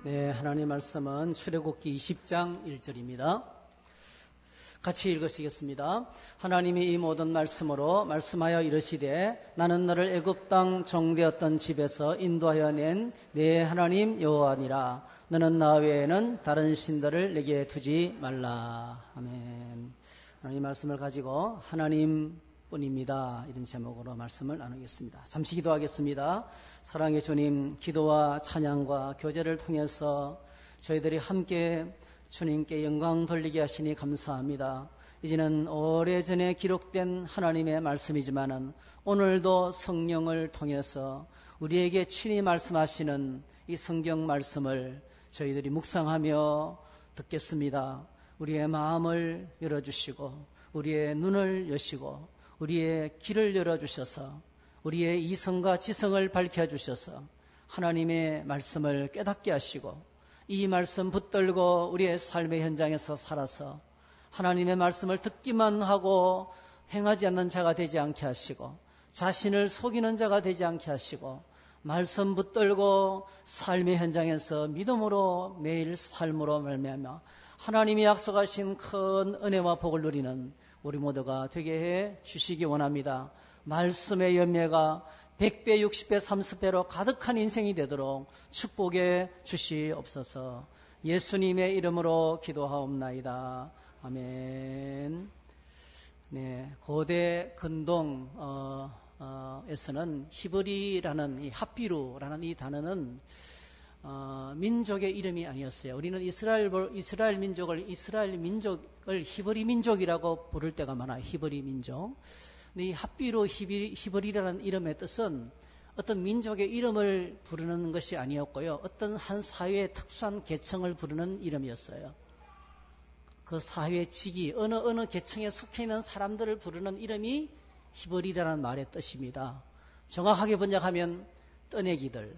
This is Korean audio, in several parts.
네, 하나님 말씀은 출애굽기 20장 1절입니다. 같이 읽으시겠습니다. 하나님이 이 모든 말씀으로 말씀하여 이르시되 나는 너를 애굽 땅 종되었던 집에서 인도하여 낸 내 하나님 여호와니라. 너는 나 외에는 다른 신들을 내게 두지 말라. 아멘. 하나님 말씀을 가지고 하나님 뿐입니다. 이런 제목으로 말씀을 나누겠습니다. 잠시 기도하겠습니다. 사랑의 주님, 기도와 찬양과 교제를 통해서 저희들이 함께 주님께 영광 돌리게 하시니 감사합니다. 이제는 오래전에 기록된 하나님의 말씀이지만은 오늘도 성령을 통해서 우리에게 친히 말씀하시는 이 성경 말씀을 저희들이 묵상하며 듣겠습니다. 우리의 마음을 열어주시고 우리의 눈을 여시고 우리의 길을 열어주셔서 우리의 이성과 지성을 밝혀주셔서 하나님의 말씀을 깨닫게 하시고 이 말씀 붙들고 우리의 삶의 현장에서 살아서 하나님의 말씀을 듣기만 하고 행하지 않는 자가 되지 않게 하시고 자신을 속이는 자가 되지 않게 하시고 말씀 붙들고 삶의 현장에서 믿음으로 매일 삶으로 말미암아 하나님이 약속하신 큰 은혜와 복을 누리는 우리 모두가 되게 해 주시기 원합니다. 말씀의 열매가 100배, 60배, 30배로 가득한 인생이 되도록 축복해 주시옵소서. 예수님의 이름으로 기도하옵나이다. 아멘. 네, 고대 근동에서는 히브리라는 이 핫비루라는 이 단어는 민족의 이름이 아니었어요. 우리는 이스라엘 민족을 히브리 민족이라고 부를 때가 많아요. 히브리 민족. 근데 이 핫비루 히브리라는 이름의 뜻은 어떤 민족의 이름을 부르는 것이 아니었고요. 어떤 한 사회의 특수한 계층을 부르는 이름이었어요. 그 사회 직위, 어느 계층에 속해 있는 사람들을 부르는 이름이 히브리라는 말의 뜻입니다. 정확하게 번역하면 떠내기들,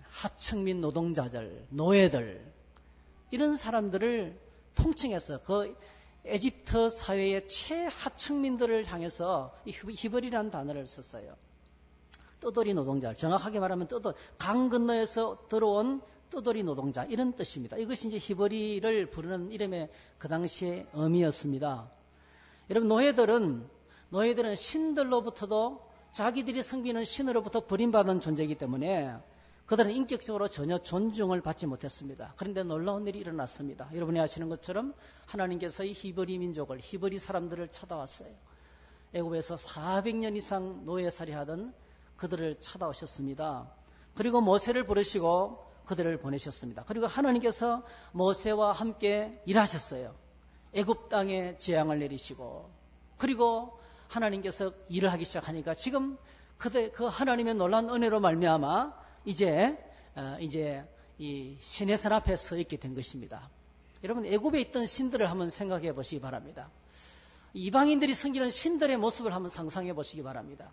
하층민 노동자들, 노예들 이런 사람들을 통칭해서 그 에집트 사회의 최하층민들을 향해서 이 히브리라는 단어를 썼어요. 떠돌이 노동자, 정확하게 말하면 강 건너에서 들어온 떠돌이 노동자 이런 뜻입니다. 이것이 이제 히브리를 부르는 이름의 그 당시의 의미였습니다. 여러분 노예들은 신들로부터도 자기들이 섬기는 신으로부터 버림받은 존재이기 때문에 그들은 인격적으로 전혀 존중을 받지 못했습니다. 그런데 놀라운 일이 일어났습니다. 여러분이 아시는 것처럼 하나님께서 이 히브리 민족을, 히브리 사람들을 찾아왔어요. 애굽에서 400년 이상 노예살이 하던 그들을 찾아오셨습니다. 그리고 모세를 부르시고 그들을 보내셨습니다. 그리고 하나님께서 모세와 함께 일하셨어요. 애굽 땅에 재앙을 내리시고 그리고 하나님께서 일을 하기 시작하니까 지금 그 하나님의 놀라운 은혜로 말미암아 이제 이 신의 산 앞에 서 있게 된 것입니다. 여러분 애굽에 있던 신들을 한번 생각해 보시기 바랍니다. 이방인들이 섬기는 신들의 모습을 한번 상상해 보시기 바랍니다.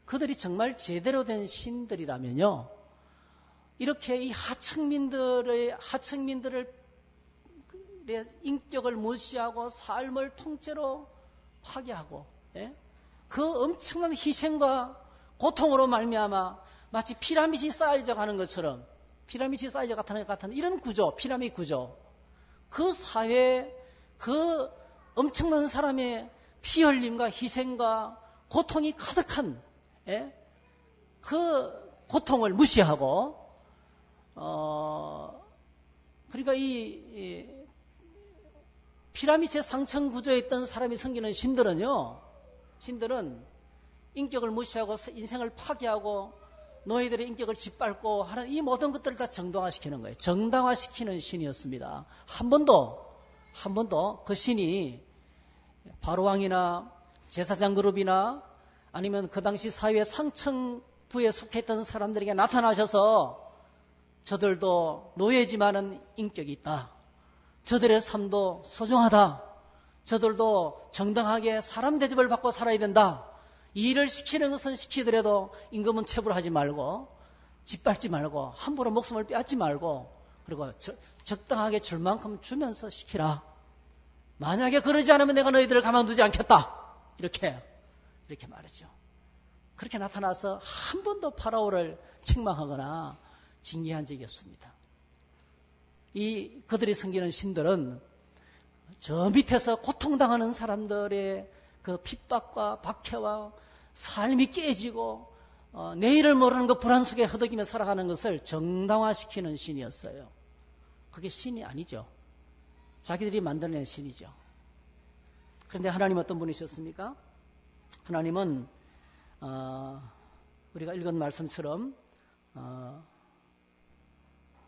그들이 정말 제대로 된 신들이라면요, 이렇게 이 하층민들의 인격을 무시하고 삶을 통째로 파괴하고, 그 엄청난 희생과 고통으로 말미암아 마치 피라밋이 쌓여져 가는 것처럼, 피라밋이 쌓여져 같은 이런 구조, 피라밋 구조, 그 사회에 그 엄청난 사람의 피 흘림과 희생과 고통이 가득한 그 고통을 무시하고, 그러니까 이 피라밋의 상층 구조에 있던 사람이 섬기는 신들은 인격을 무시하고 인생을 파괴하고 노예들의 인격을 짓밟고 하는 이 모든 것들을 다 정당화시키는 거예요. 정당화시키는 신이었습니다. 한 번도 그 신이 바로왕이나 제사장 그룹이나 아니면 그 당시 사회의 상층부에 속해 있던 사람들에게 나타나셔서 저들도 노예지만은 인격이 있다. 저들의 삶도 소중하다. 저들도 정당하게 사람 대접을 받고 살아야 된다. 이 일을 시키는 것은 시키더라도 임금은 체불하지 말고 짓밟지 말고 함부로 목숨을 빼앗지 말고 그리고 적당하게 줄 만큼 주면서 시키라. 만약에 그러지 않으면 내가 너희들을 가만두지 않겠다. 이렇게 말이죠. 그렇게 나타나서 한 번도 파라오를 책망하거나 징계한 적이 없습니다. 그들이 섬기는 신들은 저 밑에서 고통당하는 사람들의 그 핍박과 박해와 삶이 깨지고 내일을 모르는 그 불안 속에 허덕이며 살아가는 것을 정당화시키는 신이었어요. 그게 신이 아니죠. 자기들이 만들어낸 신이죠. 그런데 하나님 어떤 분이셨습니까? 하나님은 우리가 읽은 말씀처럼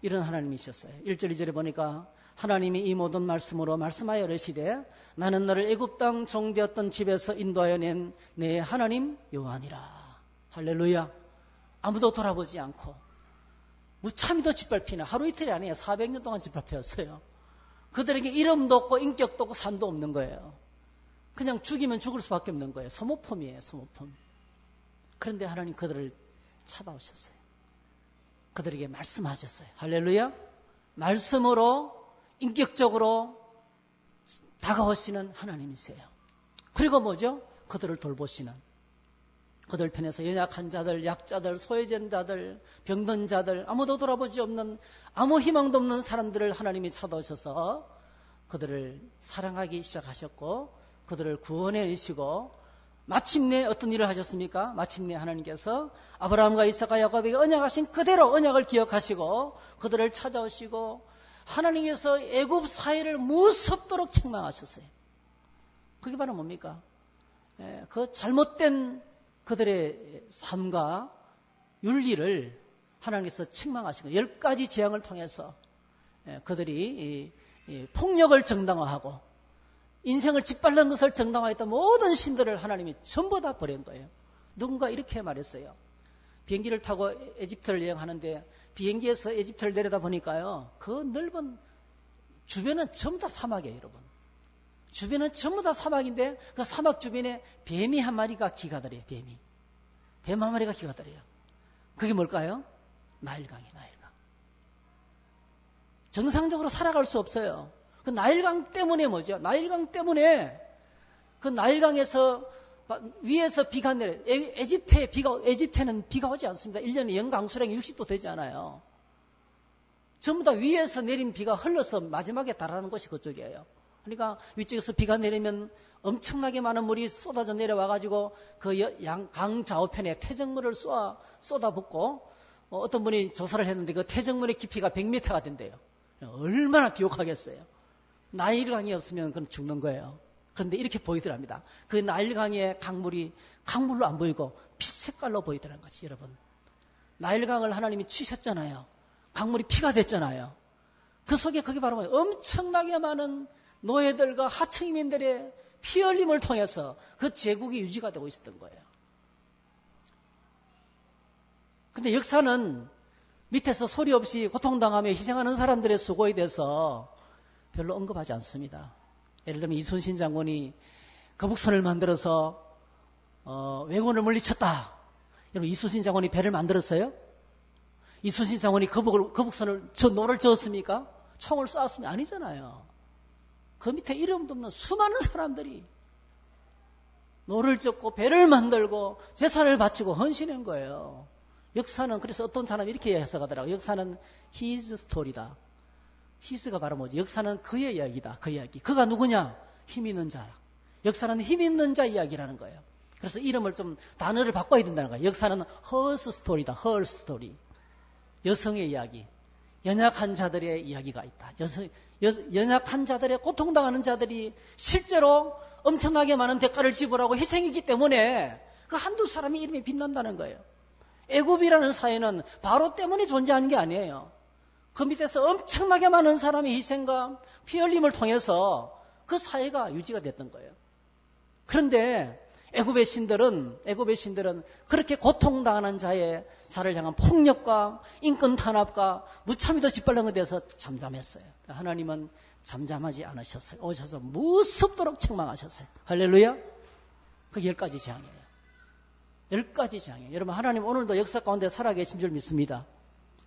이런 하나님이셨어요. 1절 2절에 보니까 하나님이 이 모든 말씀으로 말씀하여 이르시되 나는 너를 애굽 땅 종되었던 집에서 인도하여 낸 내 하나님 여호와니라. 할렐루야. 아무도 돌아보지 않고 무참히도 짓밟히는 하루 이틀이 아니에요. 400년 동안 짓밟혔어요. 그들에게 이름도 없고 인격도 없고 산도 없는 거예요. 그냥 죽이면 죽을 수밖에 없는 거예요. 소모품이에요. 소모품. 그런데 하나님 그들을 찾아오셨어요. 그들에게 말씀하셨어요. 할렐루야. 말씀으로 인격적으로 다가오시는 하나님이세요. 그리고 뭐죠? 그들을 돌보시는, 그들 편에서 연약한 자들, 약자들, 소외된 자들, 병든 자들, 아무도 돌아보지 없는, 아무 희망도 없는 사람들을 하나님이 찾아오셔서 그들을 사랑하기 시작하셨고 그들을 구원해 주시고 마침내 어떤 일을 하셨습니까? 마침내 하나님께서 아브라함과 이삭과 야곱에게 언약하신 그대로 언약을 기억하시고 그들을 찾아오시고 하나님께서 애굽 사회를 무섭도록 책망하셨어요. 그게 바로 뭡니까? 그 잘못된 그들의 삶과 윤리를 하나님께서 책망하신 거예요. 10가지 재앙을 통해서 그들이 폭력을 정당화하고 인생을 짓밟는 것을 정당화했던 모든 신들을 하나님이 전부 다 버린 거예요. 누군가 이렇게 말했어요. 비행기를 타고 에집트를 여행하는데 비행기에서 에집트를 내려다 보니까요. 그 넓은 주변은 전부 다 사막이에요, 여러분. 주변은 전부 다 사막인데 그 사막 주변에 뱀이 한 마리가 기가더래요. 뱀 한 마리가 기가더래요. 그게 뭘까요? 나일강이에요. 나일강. 정상적으로 살아갈 수 없어요. 그 나일강 때문에 뭐죠? 나일강 때문에 그 나일강에서 위에서 비가 내려요. 에집트에는 비가 오지 않습니다. 1년에 연강수량이 60도 되지 않아요. 전부 다 위에서 내린 비가 흘러서 마지막에 달하는 곳이 그쪽이에요. 그러니까 위쪽에서 비가 내리면 엄청나게 많은 물이 쏟아져 내려와가지고 그 강 좌우편에 태적물을 쏟아붓고 어떤 분이 조사를 했는데 그 태적물의 깊이가 100m가 된대요. 얼마나 비옥하겠어요. 나일강이 없으면 그건 죽는 거예요. 그런데 이렇게 보이더랍니다. 그 나일강의 강물이 강물로 안 보이고 피 색깔로 보이더라는 거지, 여러분. 나일강을 하나님이 치셨잖아요. 강물이 피가 됐잖아요. 그 속에 그게 바로 뭐예요? 엄청나게 많은 노예들과 하층민들의 피 흘림을 통해서 그 제국이 유지가 되고 있었던 거예요. 근데 역사는 밑에서 소리 없이 고통당하며 희생하는 사람들의 수고에 대해서 별로 언급하지 않습니다. 예를 들면 이순신 장군이 거북선을 만들어서 왜군을 물리쳤다. 여러분, 이순신 장군이 배를 만들었어요? 이순신 장군이 거북선을 노를 저었습니까? 총을 쏘았습니까? 아니잖아요. 그 밑에 이름도 없는 수많은 사람들이 노를 젓고 배를 만들고 재산을 바치고 헌신한 거예요. 역사는 그래서 어떤 사람이 이렇게 해석하더라고요. 역사는 his story다. his가 바로 뭐지? 역사는 그의 이야기다. 그 이야기. 그가 누구냐? 힘 있는 자. 역사는 힘 있는 자 이야기라는 거예요. 그래서 이름을 좀 단어를 바꿔야 된다는 거예요. 역사는 her story다. her story. 여성의 이야기. 연약한 자들의 이야기가 있다. 연약한 자들의 고통당하는 자들이 실제로 엄청나게 많은 대가를 지불하고 희생했기 때문에 그 한두 사람이 이름이 빛난다는 거예요. 애굽이라는 사회는 바로 때문에 존재하는 게 아니에요. 그 밑에서 엄청나게 많은 사람의 희생과 피 흘림을 통해서 그 사회가 유지가 됐던 거예요. 그런데 애굽의 신들은 그렇게 고통당하는 자를 향한 폭력과 인권 탄압과 무참히도 짓밟는 것에 대해서 잠잠했어요. 하나님은 잠잠하지 않으셨어요. 오셔서 무섭도록 책망하셨어요. 할렐루야. 그 10가지 재앙이에요. 10가지 재앙이에요. 여러분, 하나님 오늘도 역사 가운데 살아계신 줄 믿습니다.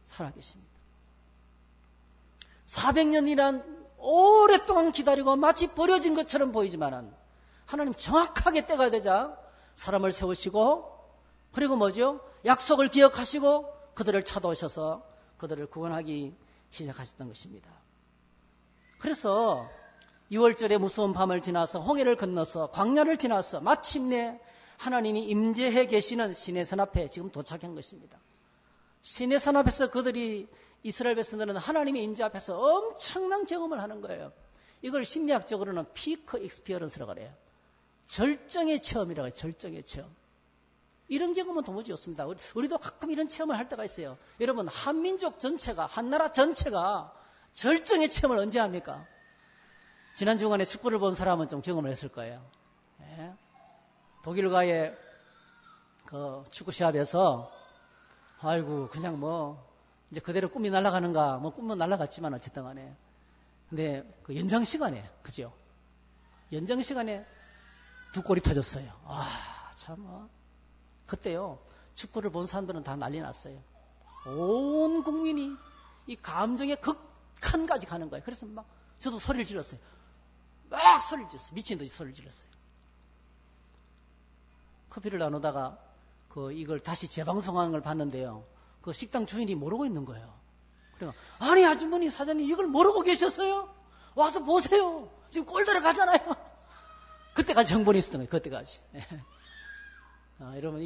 살아계십니다. 400년이란 오랫동안 기다리고 마치 버려진 것처럼 보이지만은 하나님 정확하게 때가 되자 사람을 세우시고 그리고 뭐죠? 약속을 기억하시고 그들을 찾아오셔서 그들을 구원하기 시작하셨던 것입니다. 그래서 6월절의 무서운 밤을 지나서 홍해를 건너서 광야를 지나서 마침내 하나님이 임재해 계시는 시내산 앞에 지금 도착한 것입니다. 시내산 앞에서 그들이 이스라엘 백성들은 하나님의 임재 앞에서 엄청난 경험을 하는 거예요. 이걸 심리학적으로는 피크 익스피어런스라고 그래요. 절정의 체험이라고 해요. 절정의 체험. 이런 경험은 도무지 없습니다. 우리도 가끔 이런 체험을 할 때가 있어요. 여러분, 한민족 전체가, 한나라 전체가 절정의 체험을 언제 합니까? 지난 주간에 축구를 본 사람은 좀 경험을 했을 거예요. 네. 독일과의 그 축구 시합에서 아이고 그냥 뭐 이제 그대로 꿈이 날아가는가, 뭐 꿈은 날아갔지만 어쨌든 간에. 근데 그 연장 시간에, 그죠? 연장 시간에 2골이 터졌어요. 아, 참. 그때요, 축구를 본 사람들은 다 난리 났어요. 온 국민이 이 감정의 극한까지 가는 거예요. 그래서 막 저도 소리를 질렀어요. 막 소리를 질렀어요. 미친 듯이 소리를 질렀어요. 커피를 나누다가 이걸 다시 재방송하는 걸 봤는데요. 그 식당 주인이 모르고 있는 거예요. 그래서 아니 아주머니 사장님 이걸 모르고 계셨어요? 와서 보세요. 지금 골 들어가잖아요. 그때까지 정본이 있었던 거예요. 그때까지. 여러분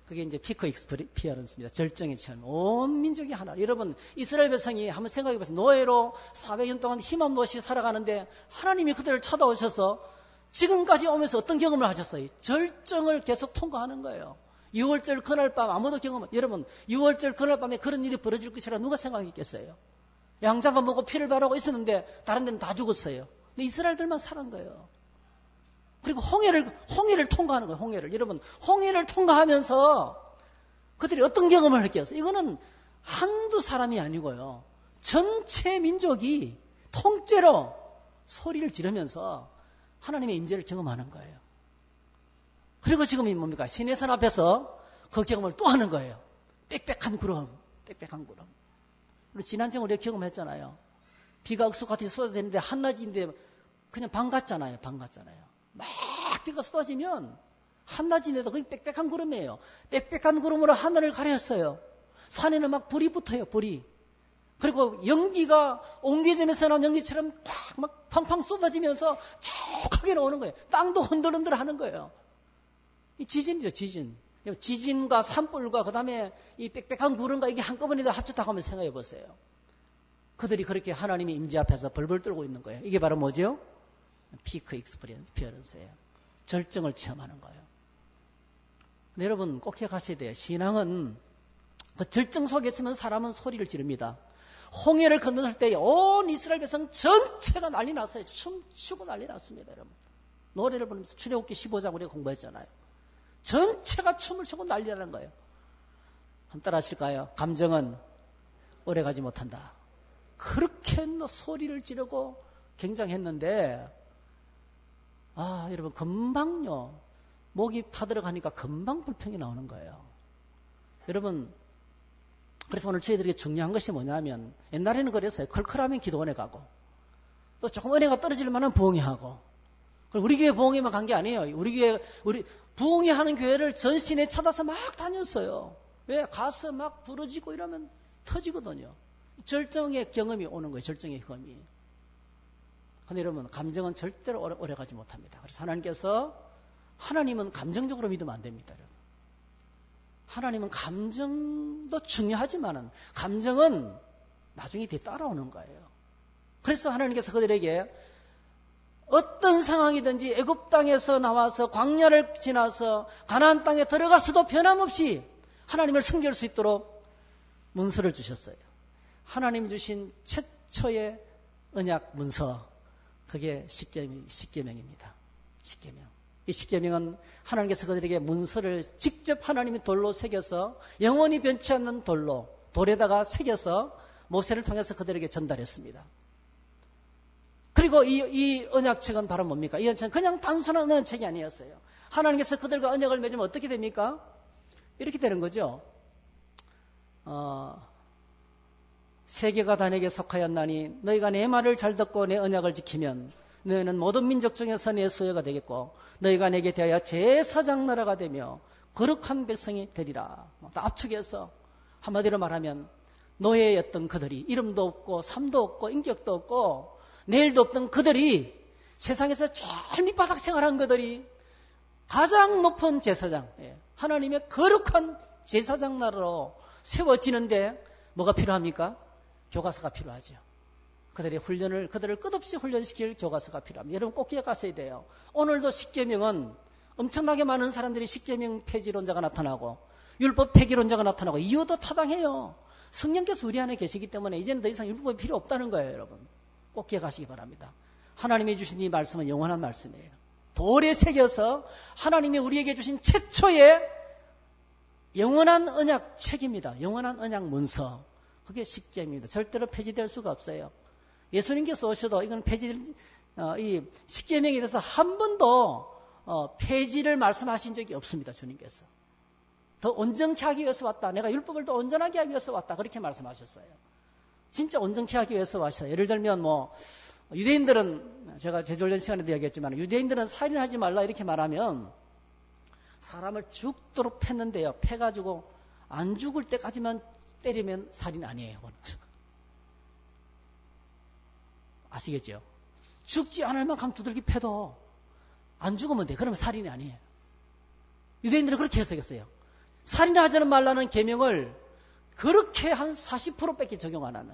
그게 이제 피크 익스피어런스입니다. 절정의 체험. 온 민족이 하나. 여러분 이스라엘 백성이 한번 생각해 보세요. 노예로 400년 동안 힘없는 없이 살아가는데 하나님이 그들을 찾아오셔서 지금까지 오면서 어떤 경험을 하셨어요? 절정을 계속 통과하는 거예요. 6월절 그날 밤 아무도 여러분 6월절 그날 밤에 그런 일이 벌어질 것이라 누가 생각했겠어요? 양자가 먹고 피를 바르고 있었는데 다른 데는 다 죽었어요. 근데 이스라엘들만 살은 거예요. 그리고 홍해를 통과하는 거예요. 홍해를. 여러분 홍해를 통과하면서 그들이 어떤 경험을 했겠어요? 이거는 한두 사람이 아니고요. 전체 민족이 통째로 소리를 지르면서 하나님의 임재를 경험하는 거예요. 그리고 지금이 뭡니까? 시내산 앞에서 그 경험을 또 하는 거예요. 빽빽한 구름. 그리고 지난주에 우리가 경험했잖아요. 비가 억수같이 쏟아지는데 한낮인데 그냥 방 같잖아요. 막 비가 쏟아지면 한낮인데도 그게 빽빽한 구름이에요. 빽빽한 구름으로 하늘을 가렸어요. 산에는 막 불이 붙어요. 불이. 그리고 연기가 옹기점에서 나온 연기처럼 막 팡팡 쏟아지면서 촉하게 나오는 거예요. 땅도 흔들흔들 하는 거예요. 이 지진이죠, 지진. 지진과 산불과 그 다음에 이 빽빽한 구름과 이게 한꺼번에 합쳤다고 한번 생각해 보세요. 그들이 그렇게 하나님의 임재 앞에서 벌벌 떨고 있는 거예요. 이게 바로 뭐죠? 피크 익스피어런스예요. 절정을 체험하는 거예요. 근데 여러분 꼭 기억하셔야 돼요. 신앙은 그 절정 속에 있으면 사람은 소리를 지릅니다. 홍해를 건넜을 때 온 이스라엘 백성 전체가 난리 났어요. 춤추고 난리 났습니다. 여러분. 노래를 부르면서 출애굽기 15장 우리가 공부했잖아요. 전체가 춤을 추고 난리라는 거예요. 한번 따라 하실까요? 감정은 오래가지 못한다. 그렇게 소리를 지르고 굉장했는데 여러분 금방요. 목이 타들어가니까 금방 불평이 나오는 거예요. 여러분 그래서 오늘 저희들에게 중요한 것이 뭐냐면 옛날에는 그랬어요. 컬컬하면 기도원에 가고 또 조금 은혜가 떨어질 만한 부흥회하고 우리 교회 부흥회만 간 게 아니에요. 우리 부흥회하는 교회를 전신에 찾아서 막 다녔어요. 왜? 가서 막 부러지고 이러면 터지거든요. 절정의 경험이 오는 거예요. 절정의 경험이. 근데 여러분 감정은 절대로 오래가지 못합니다. 그래서 하나님은 감정적으로 믿으면 안 됩니다. 여러분. 하나님은 감정도 중요하지만 감정은 나중에 뒤에 따라오는 거예요. 그래서 하나님께서 그들에게 어떤 상황이든지 애굽 땅에서 나와서 광야를 지나서 가나안 땅에 들어가서도 변함없이 하나님을 섬길 수 있도록 문서를 주셨어요. 하나님이 주신 최초의 언약 문서, 그게 십계명입니다. 십계명. 이 십계명은 하나님께서 그들에게 문서를 직접 하나님이 돌로 새겨서 영원히 변치 않는 돌에다가 새겨서 모세를 통해서 그들에게 전달했습니다. 그리고 이 언약책은 바로 뭡니까? 이 언약책은 그냥 단순한 언약책이 아니었어요. 하나님께서 그들과 언약을 맺으면 어떻게 됩니까? 이렇게 되는 거죠. 세계가 다 내게 속하였나니 너희가 내 말을 잘 듣고 내 언약을 지키면 너희는 모든 민족 중에서 내 소유가 되겠고 너희가 내게 대하여 제사장 나라가 되며 거룩한 백성이 되리라. 압축해서 한마디로 말하면 노예였던 그들이 이름도 없고 삶도 없고 인격도 없고 내일도 없던 그들이 세상에서 제일 밑바닥 생활한 그들이 가장 높은 제사장, 하나님의 거룩한 제사장 나라로 세워지는데 뭐가 필요합니까? 교과서가 필요하죠. 그들을 끝없이 훈련시킬 교과서가 필요합니다. 여러분 꼭 기억하셔야 돼요. 오늘도 십계명은 엄청나게 많은 사람들이 십계명 폐지론자가 나타나고 율법 폐기론자가 나타나고 이유도 타당해요. 성령께서 우리 안에 계시기 때문에 이제는 더 이상 율법이 필요 없다는 거예요, 여러분. 꼭 기억하시기 바랍니다. 하나님이 주신 이 말씀은 영원한 말씀이에요. 돌에 새겨서 하나님이 우리에게 주신 최초의 영원한 언약 책입니다. 영원한 언약 문서. 그게 십계명입니다. 절대로 폐지될 수가 없어요. 예수님께서 오셔도 이건 이 십계명에 대해서 한 번도 폐지를 말씀하신 적이 없습니다. 주님께서. 더 온전케 하기 위해서 왔다. 내가 율법을 더 온전하게 하기 위해서 왔다. 그렇게 말씀하셨어요. 진짜 온전케 하기 위해서 왔어요. 예를 들면 유대인들은 제가 제주훈련 시간에도 얘기했지만 유대인들은 살인하지 말라 이렇게 말하면 사람을 죽도록 팼는데요. 패가지고 안 죽을 때까지만 때리면 살인 아니에요. 아시겠죠? 죽지 않을 만큼 두들기 패도 안 죽으면 돼. 그러면 살인이 아니에요. 유대인들은 그렇게 해석했어요. 살인하지 말라는 계명을 그렇게 한 40%밖에 적용 안 하는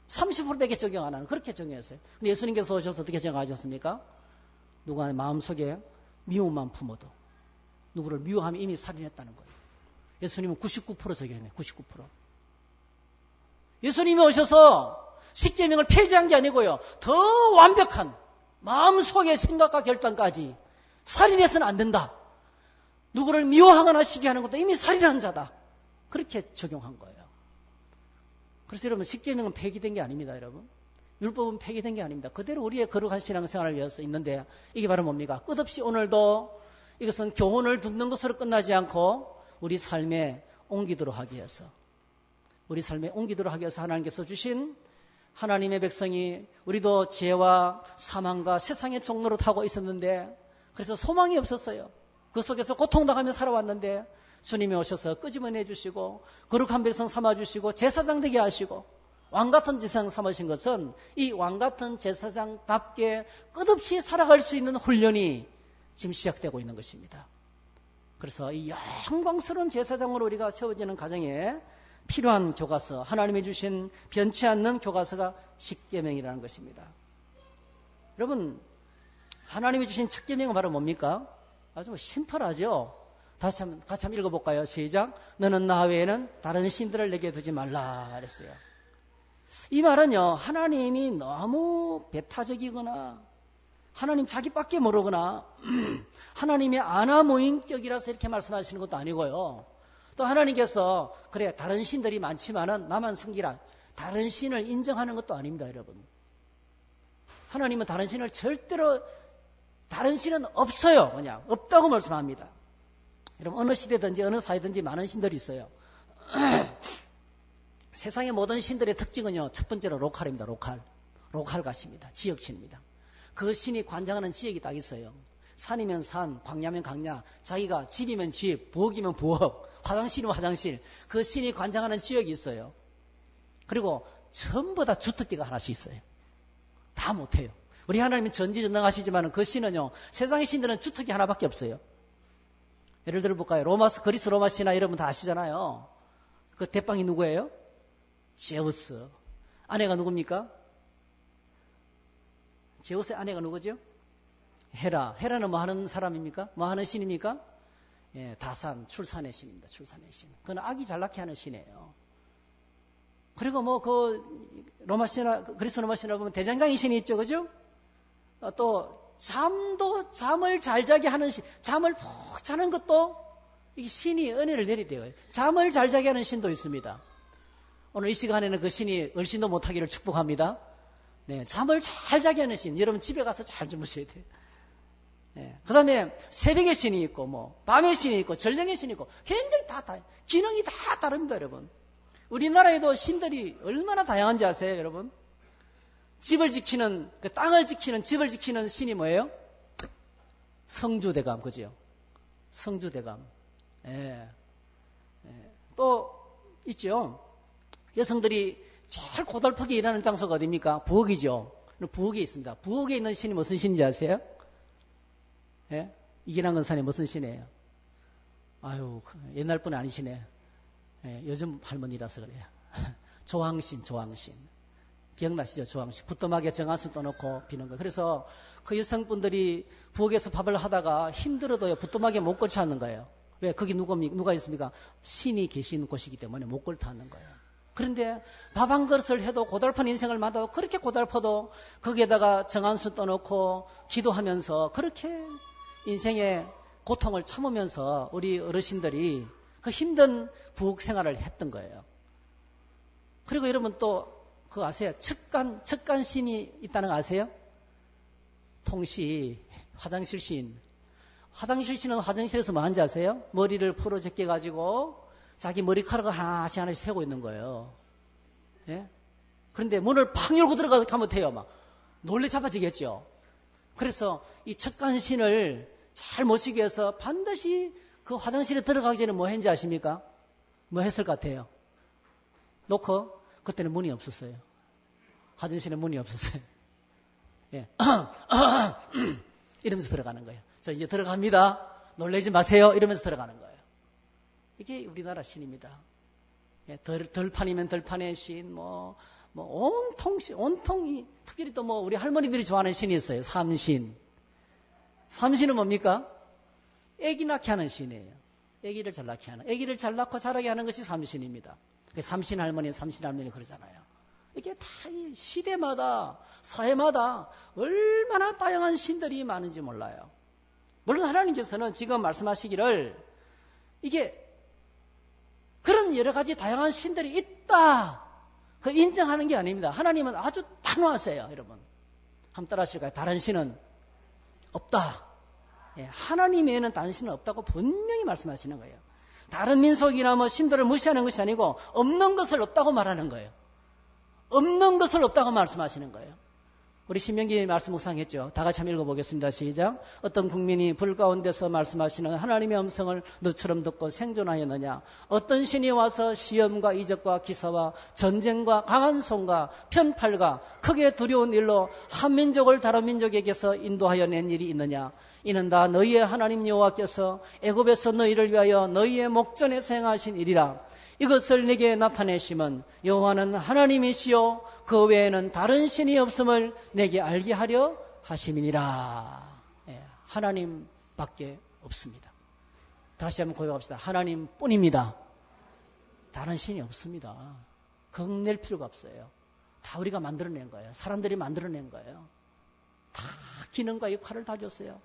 30%밖에 적용 안 하는 그렇게 정해졌어요. 근데 예수님께서 오셔서 어떻게 정하셨습니까? 누가 마음속에 미움만 품어도 누구를 미워하면 이미 살인했다는 거예요. 예수님은 99% 적용해요. 99%. 예수님이 오셔서 십계명을 폐지한 게 아니고요. 더 완벽한 마음속의 생각과 결단까지 살인해서는 안 된다. 누구를 미워하거나 시기하는 것도 이미 살인한 자다. 그렇게 적용한 거예요. 그래서 여러분 십계명은 폐기된 게 아닙니다. 여러분. 율법은 폐기된 게 아닙니다. 그대로 우리의 거룩한 신앙생활을 위해서 있는데 이게 바로 뭡니까? 끝없이 오늘도 이것은 교훈을 듣는 것으로 끝나지 않고 우리 삶에 옮기도록 하기 위해서 하나님께서 주신 하나님의 백성이 우리도 죄와 사망과 세상의 종로로 타고 있었는데 그래서 소망이 없었어요. 그 속에서 고통당하며 살아왔는데 주님이 오셔서 끄집어내 주시고 거룩한 백성 삼아주시고 제사장 되게 하시고 왕같은 제사장 삼으신 것은 이 왕같은 제사장답게 끝없이 살아갈 수 있는 훈련이 지금 시작되고 있는 것입니다. 그래서 이 영광스러운 제사장으로 우리가 세워지는 과정에 필요한 교과서, 하나님이 주신 변치 않는 교과서가 십계명이라는 것입니다. 여러분, 하나님이 주신 첫 계명은 바로 뭡니까? 아주 심플하죠? 같이 한번 읽어볼까요? 시작. 너는 나 외에는 다른 신들을 내게 두지 말라 그랬어요. 이 말은요, 하나님이 너무 배타적이거나 하나님 자기밖에 모르거나 하나님의 아나무인격이라서 이렇게 말씀하시는 것도 아니고요. 또 하나님께서 그래 다른 신들이 많지만은 나만 섬기라. 다른 신을 인정하는 것도 아닙니다. 여러분. 하나님은 다른 신을 절대로 다른 신은 없어요. 그냥 없다고 말씀합니다. 여러분 어느 시대든지 어느 사회든지 많은 신들이 있어요. 세상의 모든 신들의 특징은요. 첫 번째로 로컬입니다. 로컬 가십니다. 지역신입니다. 그 신이 관장하는 지역이 딱 있어요. 산이면 산, 광야면 광야, 자기가 집이면 집, 부엌이면 부엌, 화장실이면 화장실. 그 신이 관장하는 지역이 있어요. 그리고 전부 다 주특기가 하나씩 있어요. 다 못해요. 우리 하나님은 전지전능하시지만 그 신은요. 세상의 신들은 주특기 하나밖에 없어요. 예를 들어 볼까요? 그리스 로마 신화 여러분 다 아시잖아요. 그 대빵이 누구예요? 제우스. 아내가 누굽니까? 제우스의 아내가 누구죠? 헤라. 헤라는 뭐 하는 사람입니까? 뭐 하는 신입니까? 예, 다산, 출산의 신입니다. 출산의 신. 그건 아기 잘 낳게 하는 신이에요. 그리고 그리스 로마 신화 보면 대장장이 신이 있죠, 그죠? 또 잠을 잘 자게 하는 신, 잠을 푹 자는 것도 이 신이 은혜를 내리대요. 잠을 잘 자게 하는 신도 있습니다. 오늘 이 시간에는 그 신이 얼씬도 못하기를 축복합니다. 네, 잠을 잘 자게 하는 신. 여러분 집에 가서 잘 주무셔야 돼요. 네, 그 다음에 새벽의 신이 있고, 밤의 신이 있고, 전령의 신이 있고, 굉장히 기능이 다 다릅니다, 여러분. 우리나라에도 신들이 얼마나 다양한지 아세요, 여러분? 집을 지키는, 땅을 지키는, 집을 지키는 신이 뭐예요? 성주대감, 그죠? 성주대감. 예. 또, 있죠. 여성들이 제일 고달프게 일하는 장소가 어디입니까? 부엌이죠. 부엌에 있습니다. 부엌에 있는 신이 무슨 신인지 아세요? 예? 이기남근산이 무슨 신이에요? 아유, 옛날 분 아니시네. 예, 요즘 할머니라서 그래요. 조항신. 기억나시죠? 조항신. 부뚜막에 정한수 떠놓고 비는 거. 그래서 그 여성분들이 부엌에서 밥을 하다가 힘들어도요, 부뚜막에 못 걸쳐 앉는 거예요. 왜? 거기 누가 있습니까? 신이 계신 곳이기 때문에 못 걸터 앉는 거예요. 그런데 밥 한 그릇을 해도 고달픈 인생을 만나도 그렇게 고달퍼도 거기에다가 정한수 떠놓고 기도하면서 그렇게 인생의 고통을 참으면서 우리 어르신들이 그 힘든 부엌 생활을 했던 거예요. 그리고 여러분 또 그거 아세요? 척간 신이 있다는 거 아세요? 통시, 화장실 신. 화장실 신은 화장실에서 뭐 하는지 아세요? 머리를 풀어 제껴가지고 자기 머리카락을 하나씩 세고 있는 거예요. 예? 그런데 문을 팍 열고 들어가면 돼요. 막 놀래 잡아지겠죠. 그래서 이 척간 신을 잘 모시기 위해서 반드시 그 화장실에 들어가기 전에 뭐 했는지 아십니까? 뭐 했을 것 같아요? 놓고 그때는 문이 없었어요. 화장실에 문이 없었어요. 예. 이러면서 들어가는 거예요. 저 이제 들어갑니다. 놀라지 마세요. 이러면서 들어가는 거예요. 이게 우리나라 신입니다. 예. 덜판이면 덜판의 신, 온통이, 특별히 또 우리 할머니들이 좋아하는 신이 있어요. 삼신. 삼신은 뭡니까? 애기 낳게 하는 신이에요. 애기를 잘 낳게 하는. 애기를 잘 낳고 자라게 하는 것이 삼신입니다. 삼신 할머니 그러잖아요. 이게 다 이 시대마다, 사회마다 얼마나 다양한 신들이 많은지 몰라요. 물론 하나님께서는 지금 말씀하시기를 이게 그런 여러 가지 다양한 신들이 있다. 그 인정하는 게 아닙니다. 하나님은 아주 단호하세요, 여러분. 한번 따라 하실까요? 다른 신은 없다. 예, 하나님 외에는 다른 신은 없다고 분명히 말씀하시는 거예요. 다른 민속이나 신들을 무시하는 것이 아니고 없는 것을 없다고 말하는 거예요. 없는 것을 없다고 말씀하시는 거예요. 우리 신명기 말씀 묵상했죠. 다 같이 한번 읽어보겠습니다. 시작. 어떤 국민이 불 가운데서 말씀하시는 하나님의 음성을 너처럼 듣고 생존하였느냐. 어떤 신이 와서 시험과 이적과 기사와 전쟁과 강한 손과 편팔과 크게 두려운 일로 한 민족을 다른 민족에게서 인도하여 낸 일이 있느냐. 이는 다 너희의 하나님 여호와께서 애굽에서 너희를 위하여 너희의 목전에 행하신 일이라. 이것을 내게 나타내심은 여호와는 하나님이시요 그 외에는 다른 신이 없음을 내게 알게 하려 하심이니라. 예, 하나님밖에 없습니다. 다시 한번 고백합시다. 하나님뿐입니다. 다른 신이 없습니다. 걱낼 필요가 없어요. 다 우리가 만들어낸 거예요. 사람들이 만들어낸 거예요. 다 기능과 역할을 다 줬어요.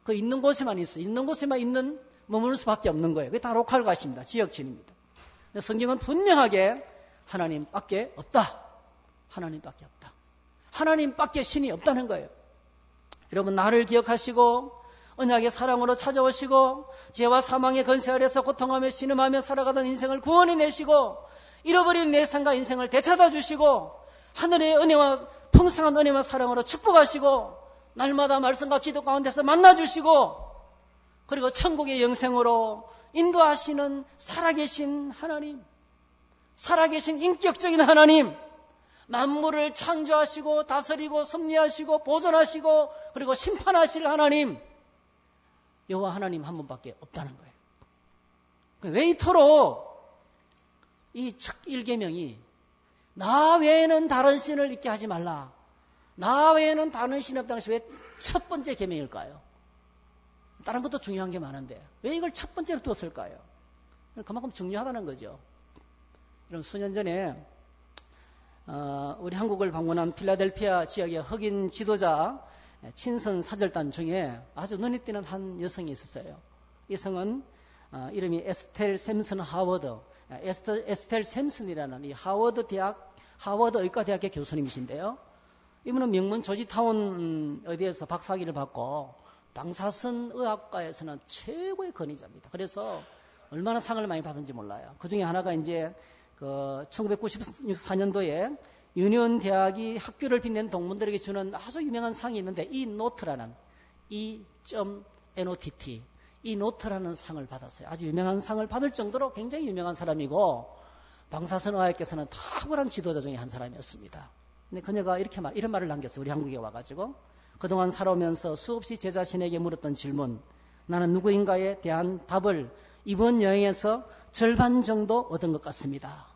그 있는 곳에만 있어요. 있는 곳에만 있는 머무를 수밖에 없는 거예요. 그게 다 로컬 가십니다. 지역진입니다. 성경은 분명하게 하나님밖에 없다. 하나님밖에 없다. 하나님밖에 신이 없다는 거예요. 여러분 나를 기억하시고 언약의 사랑으로 찾아오시고 죄와 사망의 건세 아래서 고통하며 신음하며 살아가던 인생을 구원해내시고 잃어버린 내 삶과 인생을 되찾아 주시고 하늘의 은혜와 풍성한 은혜와 사랑으로 축복하시고 날마다 말씀과 기도 가운데서 만나주시고 그리고 천국의 영생으로 인도하시는 살아계신 하나님, 살아계신 인격적인 하나님, 만물을 창조하시고 다스리고 섭리하시고 보존하시고 그리고 심판하실 하나님, 여호와 하나님 한 분밖에 없다는 거예요. 왜 이토록 이 첫 일계명이 나 외에는 다른 신을 잊게 하지 말라. 나 외에는 다른 신이 없다는 것이 왜 첫 번째 계명일까요? 다른 것도 중요한 게 많은데 왜 이걸 첫 번째로 두었을까요? 그만큼 중요하다는 거죠. 이런 수년 전에 우리 한국을 방문한 필라델피아 지역의 흑인 지도자 친선 사절단 중에 아주 눈에 띄는 한 여성이 있었어요. 이 여성은 이름이 에스텔 샘슨 하워드, 에스텔 샘슨이라는 이 하워드 의과대학의 교수님이신데요. 이분은 명문 조지타운 어디에서 박사학위를 받고 방사선 의학과에서는 최고의 권위자입니다. 그래서 얼마나 상을 많이 받은지 몰라요. 그 중에 하나가 이제 1994년도에 유니온 대학이 학교를 빛낸 동문들에게 주는 아주 유명한 상이 있는데 이 노트라는 E.NOTT 이 노트라는 상을 받았어요. 아주 유명한 상을 받을 정도로 굉장히 유명한 사람이고 방사선 의학께서는 탁월한 지도자 중에 한 사람이었습니다. 근데 그녀가 이런 말을 남겼어요. 우리 한국에 와가지고. 그동안 살아오면서 수없이 제 자신에게 물었던 질문, 나는 누구인가에 대한 답을 이번 여행에서 절반 정도 얻은 것 같습니다.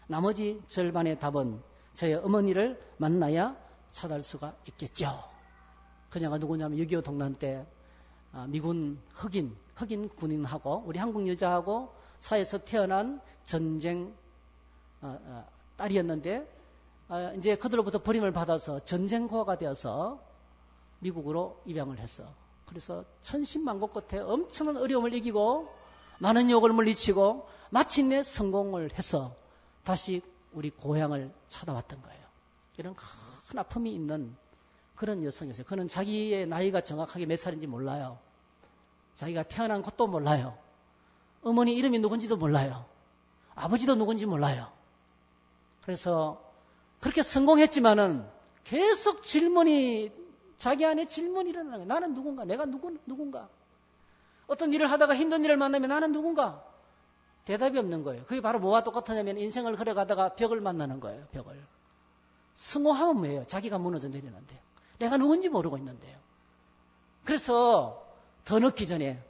나머지 절반의 답은 저의 어머니를 만나야 찾을 수가 있겠죠. 그녀가 누구냐면 6.25 동란 때 미군 흑인 군인하고 우리 한국 여자하고 사이에서 태어난 전쟁 딸이었는데 이제 그들로부터 버림을 받아서 전쟁고아가 되어서 미국으로 입양을 했어. 그래서 천신만고 끝에 엄청난 어려움을 이기고 많은 욕을 물리치고 마침내 성공을 해서 다시 우리 고향을 찾아왔던 거예요. 이런 큰 아픔이 있는 그런 여성이었어요. 그는 자기의 나이가 정확하게 몇 살인지 몰라요. 자기가 태어난 것도 몰라요. 어머니 이름이 누군지도 몰라요. 아버지도 누군지 몰라요. 그래서 그렇게 성공했지만은 계속 자기 안에 질문이 일어나는 거예요. 나는 누군가? 내가 누군가? 어떤 일을 하다가 힘든 일을 만나면 나는 누군가? 대답이 없는 거예요. 그게 바로 뭐와 똑같으냐면 인생을 걸어가다가 벽을 만나는 거예요. 벽을. 승오하면 뭐예요? 자기가 무너져 내리는데요. 내가 누군지 모르고 있는데요. 그래서 더 늦기 전에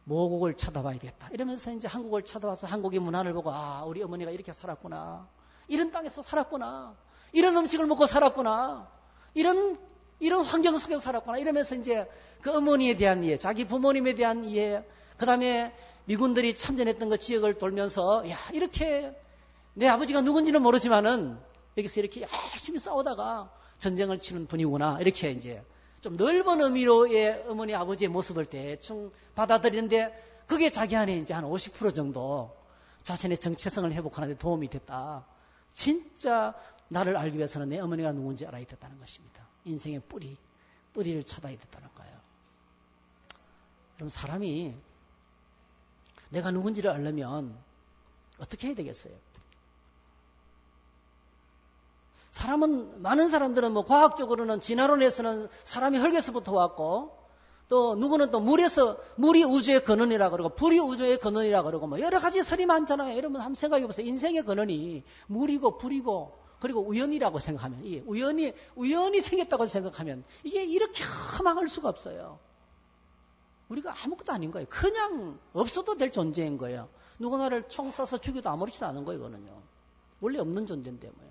모국을 찾아봐야겠다. 이러면서 이제 한국을 찾아와서 한국의 문화를 보고 우리 어머니가 이렇게 살았구나. 이런 땅에서 살았구나. 이런 음식을 먹고 살았구나. 이런 환경 속에서 살았구나. 이러면서 이제 그 어머니에 대한 이해, 자기 부모님에 대한 이해, 그 다음에 미군들이 참전했던 그 지역을 돌면서 이렇게 내 아버지가 누군지는 모르지만은 여기서 이렇게 열심히 싸우다가 전쟁을 치는 분이구나. 이렇게 이제 좀 넓은 의미로의 어머니 아버지의 모습을 대충 받아들이는데 그게 자기 안에 이제 한 50% 정도 자신의 정체성을 회복하는 데 도움이 됐다. 진짜 나를 알기 위해서는 내 어머니가 누군지 알아야 됐다는 것입니다. 인생의 뿌리를 찾아야 됐다는 거예요. 그럼 사람이 내가 누군지를 알려면 어떻게 해야 되겠어요? 많은 사람들은 과학적으로는 진화론에서는 사람이 흙에서부터 왔고, 또 누구는 또 물이 우주의 근원이라 그러고, 불이 우주의 근원이라 그러고, 여러 가지 설이 많잖아요. 여러분 한번 생각해 보세요. 인생의 근원이 물이고 불이고, 그리고 우연이라고 생각하면, 우연이 생겼다고 생각하면, 이게 이렇게 험악할 수가 없어요. 우리가 아무것도 아닌 거예요. 그냥 없어도 될 존재인 거예요. 누구 나를 총 쏴서 죽여도 아무렇지도 않은 거예요, 이거는요. 원래 없는 존재인데 뭐예요.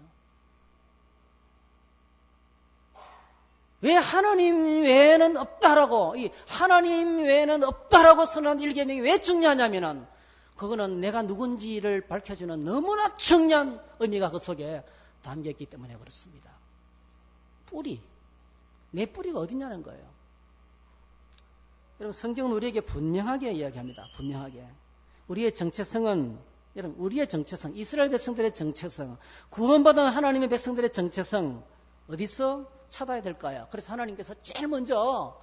왜 하나님 외에는 없다라고, 하나님 외에는 없다라고 선언한 일계명이 왜 중요하냐면은, 그거는 내가 누군지를 밝혀주는 너무나 중요한 의미가 그 속에 담겨있기 때문에 그렇습니다. 내 뿌리가 어디냐는 거예요. 여러분, 성경은 우리에게 분명하게 이야기합니다. 분명하게. 우리의 정체성, 이스라엘 백성들의 정체성, 구원받은 하나님의 백성들의 정체성, 어디서 찾아야 될까요? 그래서 하나님께서 제일 먼저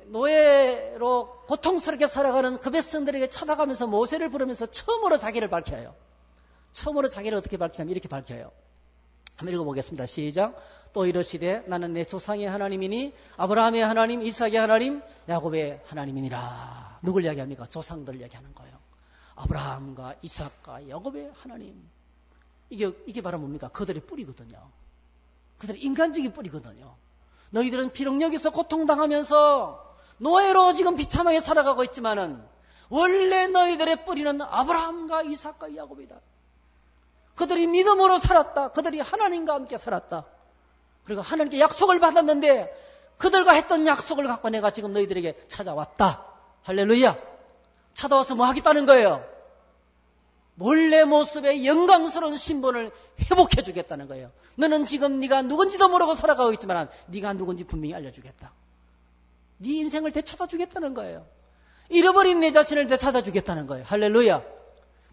노예로 고통스럽게 살아가는 그 백성들에게 찾아가면서 모세를 부르면서 처음으로 자기를 밝혀요. 처음으로 자기를 어떻게 밝히냐면 이렇게 밝혀요. 한번 읽어보겠습니다. 시작. 또 이르시되 나는 내 조상의 하나님이니 아브라함의 하나님, 이삭의 하나님, 야곱의 하나님이니라. 누굴 이야기합니까? 조상들 이야기하는 거예요. 아브라함과 이삭과 야곱의 하나님. 이게 바로 뭡니까? 그들의 뿌리거든요. 그들의 인간적인 뿌리거든요. 너희들은 비록 여기서 고통당하면서 노예로 지금 비참하게 살아가고 있지만은 원래 너희들의 뿌리는 아브라함과 이삭과 야곱이다. 그들이 믿음으로 살았다. 그들이 하나님과 함께 살았다. 그리고 하나님께 약속을 받았는데 그들과 했던 약속을 갖고 내가 지금 너희들에게 찾아왔다. 할렐루야. 찾아와서 뭐 하겠다는 거예요? 원래 모습의 영광스러운 신분을 회복해 주겠다는 거예요. 너는 지금 네가 누군지도 모르고 살아가고 있지만 네가 누군지 분명히 알려주겠다. 네 인생을 되찾아 주겠다는 거예요. 잃어버린 내 자신을 되찾아 주겠다는 거예요. 할렐루야.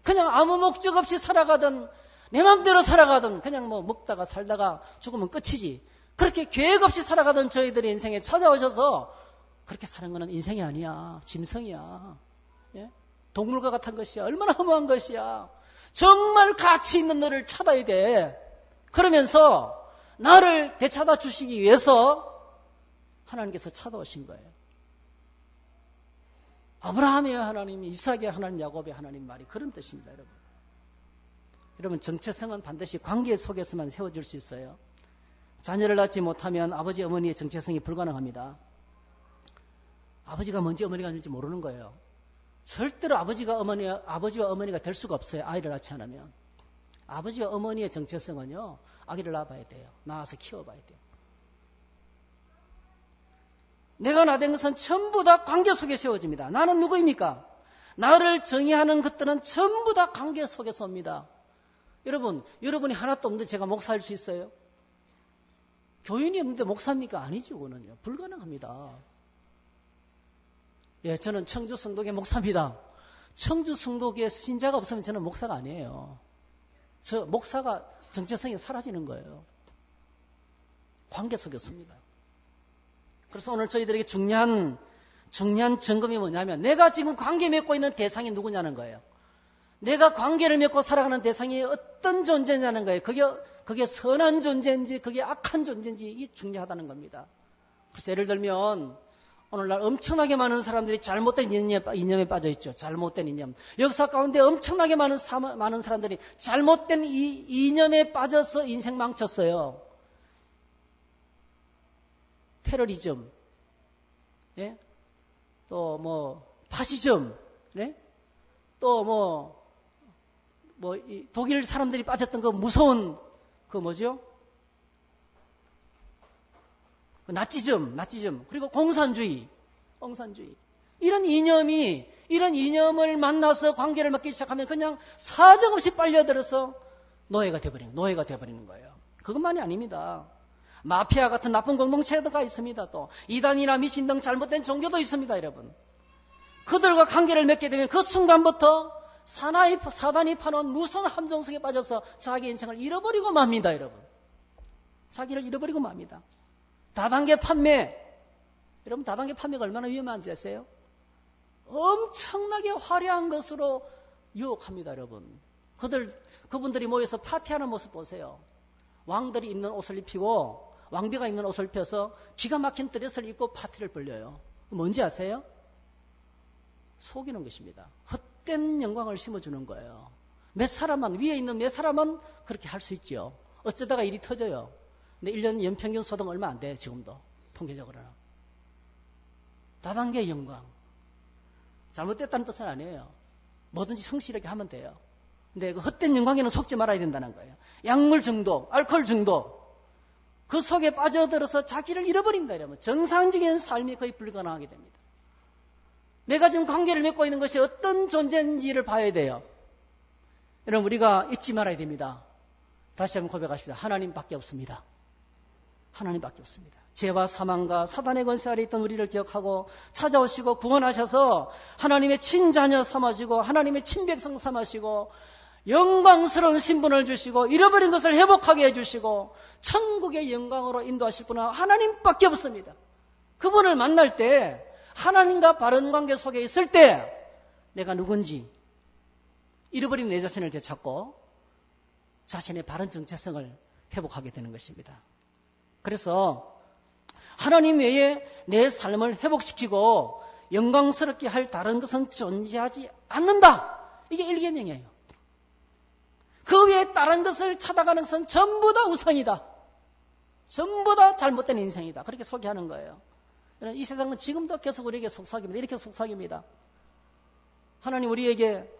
그냥 아무 목적 없이 살아가든 내 마음대로 살아가든 그냥 먹다가 살다가 죽으면 끝이지. 그렇게 계획 없이 살아가던 저희들의 인생에 찾아오셔서 그렇게 사는 것은 인생이 아니야. 짐승이야. 예? 동물과 같은 것이야. 얼마나 허무한 것이야. 정말 가치 있는 너를 찾아야 돼. 그러면서 나를 되찾아 주시기 위해서 하나님께서 찾아오신 거예요. 아브라함의 하나님, 이삭의 하나님, 야곱의 하나님 말이 그런 뜻입니다, 여러분. 여러분, 정체성은 반드시 관계 속에서만 세워질 수 있어요. 자녀를 낳지 못하면 아버지 어머니의 정체성이 불가능합니다. 아버지가 뭔지 어머니가 뭔지 모르는 거예요. 절대로 아버지와 어머니가 될 수가 없어요. 아이를 낳지 않으면. 아버지와 어머니의 정체성은요, 아기를 낳아봐야 돼요. 낳아서 키워봐야 돼요. 내가 나된 것은 전부 다 관계 속에 세워집니다. 나는 누구입니까? 나를 정의하는 것들은 전부 다 관계 속에서 옵니다. 여러분이 하나도 없는데 제가 목사일 수 있어요? 교인이 없는데 목사입니까? 아니죠, 그거는요. 불가능합니다. 예, 저는 청주 성도계 목사입니다. 청주 성도계 신자가 없으면 저는 목사가 아니에요. 저 목사가 정체성이 사라지는 거예요. 관계 속에 섭니다. 그래서 오늘 저희들에게 중요한 점검이 뭐냐면 내가 지금 관계 맺고 있는 대상이 누구냐는 거예요. 내가 관계를 맺고 살아가는 대상이 어떤 존재냐는 거예요. 그게 선한 존재인지 그게 악한 존재인지 이게 중요하다는 겁니다. 그래서 예를 들면 오늘날 엄청나게 많은 사람들이 잘못된 이념에 빠져 있죠. 잘못된 이념. 역사 가운데 엄청나게 많은 사람들이 잘못된 이념에 빠져서 인생 망쳤어요. 테러리즘, 예? 또 파시즘, 네? 또 독일 사람들이 빠졌던 그 무서운 뭐죠? 나치즘, 그리고 공산주의. 이런 이념을 만나서 관계를 맺기 시작하면 그냥 사정없이 빨려들어서 노예가 돼버리는 거예요. 그것만이 아닙니다. 마피아 같은 나쁜 공동체가 있습니다. 또 이단이나 미신 등 잘못된 종교도 있습니다, 여러분. 그들과 관계를 맺게 되면 그 순간부터 사단이 파놓은 무서운 함정 속에 빠져서 자기 인생을 잃어버리고 맙니다, 여러분. 자기를 잃어버리고 맙니다. 다단계 판매. 여러분, 다단계 판매가 얼마나 위험한지 아세요? 엄청나게 화려한 것으로 유혹합니다, 여러분. 그분들이 모여서 파티하는 모습 보세요. 왕들이 입는 옷을 입히고 왕비가 입는 옷을 펴서 기가 막힌 드레스를 입고 파티를 벌려요. 뭔지 아세요? 속이는 것입니다. 헛된 영광을 심어주는 거예요. 위에 있는 몇 사람은 그렇게 할 수 있죠. 어쩌다가 일이 터져요. 근데 1년 연평균 소득 얼마 안 돼요, 지금도. 통계적으로는. 다단계 영광. 잘못됐다는 뜻은 아니에요. 뭐든지 성실하게 하면 돼요. 근데 그 헛된 영광에는 속지 말아야 된다는 거예요. 약물 중독, 알코올 중독. 그 속에 빠져들어서 자기를 잃어버립니다, 여러분. 정상적인 삶이 거의 불가능하게 됩니다. 내가 지금 관계를 맺고 있는 것이 어떤 존재인지를 봐야 돼요. 여러분, 우리가 잊지 말아야 됩니다. 다시 한번 고백하십시다. 하나님밖에 없습니다. 하나님밖에 없습니다. 죄와 사망과 사단의 권세 아래 있던 우리를 기억하고 찾아오시고 구원하셔서 하나님의 친자녀 삼으시고 하나님의 친백성 삼으시고 영광스러운 신분을 주시고 잃어버린 것을 회복하게 해주시고 천국의 영광으로 인도하실 분은 하나님밖에 없습니다. 그분을 만날 때 하나님과 바른 관계 속에 있을 때 내가 누군지 잃어버린 내 자신을 되찾고 자신의 바른 정체성을 회복하게 되는 것입니다. 그래서 하나님 외에 내 삶을 회복시키고 영광스럽게 할 다른 것은 존재하지 않는다. 이게 일계명이에요. 그 외에 다른 것을 찾아가는 것은 전부 다 우상이다. 전부 다 잘못된 인생이다. 그렇게 소개하는 거예요. 이 세상은 지금도 계속 우리에게 속삭입니다. 이렇게 속삭입니다. 하나님 우리에게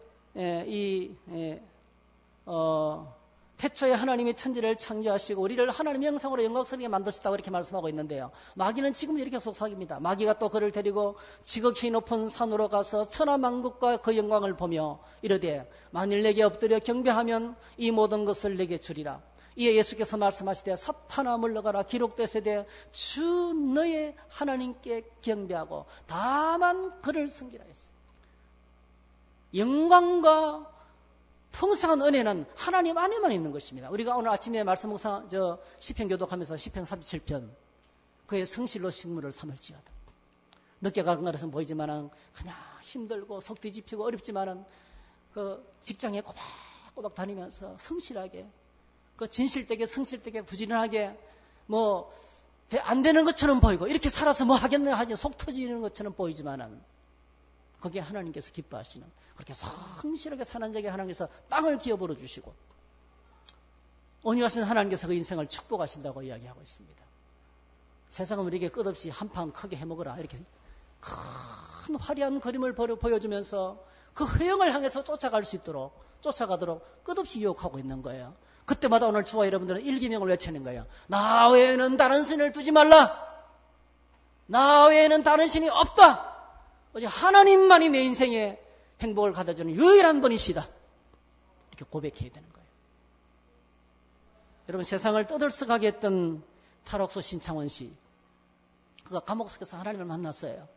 태초에 하나님이 천지를 창조하시고 우리를 하나님의 형상으로 영광스럽게 만드셨다고 이렇게 말씀하고 있는데요. 마귀는 지금도 이렇게 속삭입니다. 마귀가 또 그를 데리고 지극히 높은 산으로 가서 천하만국과 그 영광을 보며 이르되 만일 내게 엎드려 경배하면 이 모든 것을 내게 주리라. 이에 예수께서 말씀하시되 사탄아 물러가라. 기록되시되 주 너의 하나님께 경배하고 다만 그를 섬기라 했어요. 영광과 풍성한 은혜는 하나님 안에만 있는 것입니다. 우리가 오늘 아침에 말씀 묵상 시편 교독하면서 시편 37편 그의 성실로 식물을 삼을지어다. 늦게 가는 것은 보이지만은 그냥 힘들고 속 뒤집히고 어렵지만은 그 직장에 꼬박꼬박 다니면서 성실하게 그 진실되게 성실되게 부지런하게 뭐 안 되는 것처럼 보이고 이렇게 살아서 뭐 하겠네 하지 속 터지는 것처럼 보이지만은 거기에 하나님께서 기뻐하시는 그렇게 성실하게 사는 자에게 하나님께서 땅을 기업으로 주시고 온유하신 하나님께서 그 인생을 축복하신다고 이야기하고 있습니다. 세상은 우리에게 끝없이 한판 크게 해먹어라 이렇게 큰 화려한 그림을 보여주면서 그 허영을 향해서 쫓아가도록 끝없이 유혹하고 있는 거예요. 그때마다 오늘 저와 여러분들은 일기명을 외치는 거예요. 나 외에는 다른 신을 두지 말라. 나 외에는 다른 신이 없다. 오직 하나님만이 내 인생에 행복을 가져주는 유일한 분이시다. 이렇게 고백해야 되는 거예요. 여러분, 세상을 떠들썩하게 했던 탈옥수 신창원 씨, 그가 감옥 속에서 하나님을 만났어요.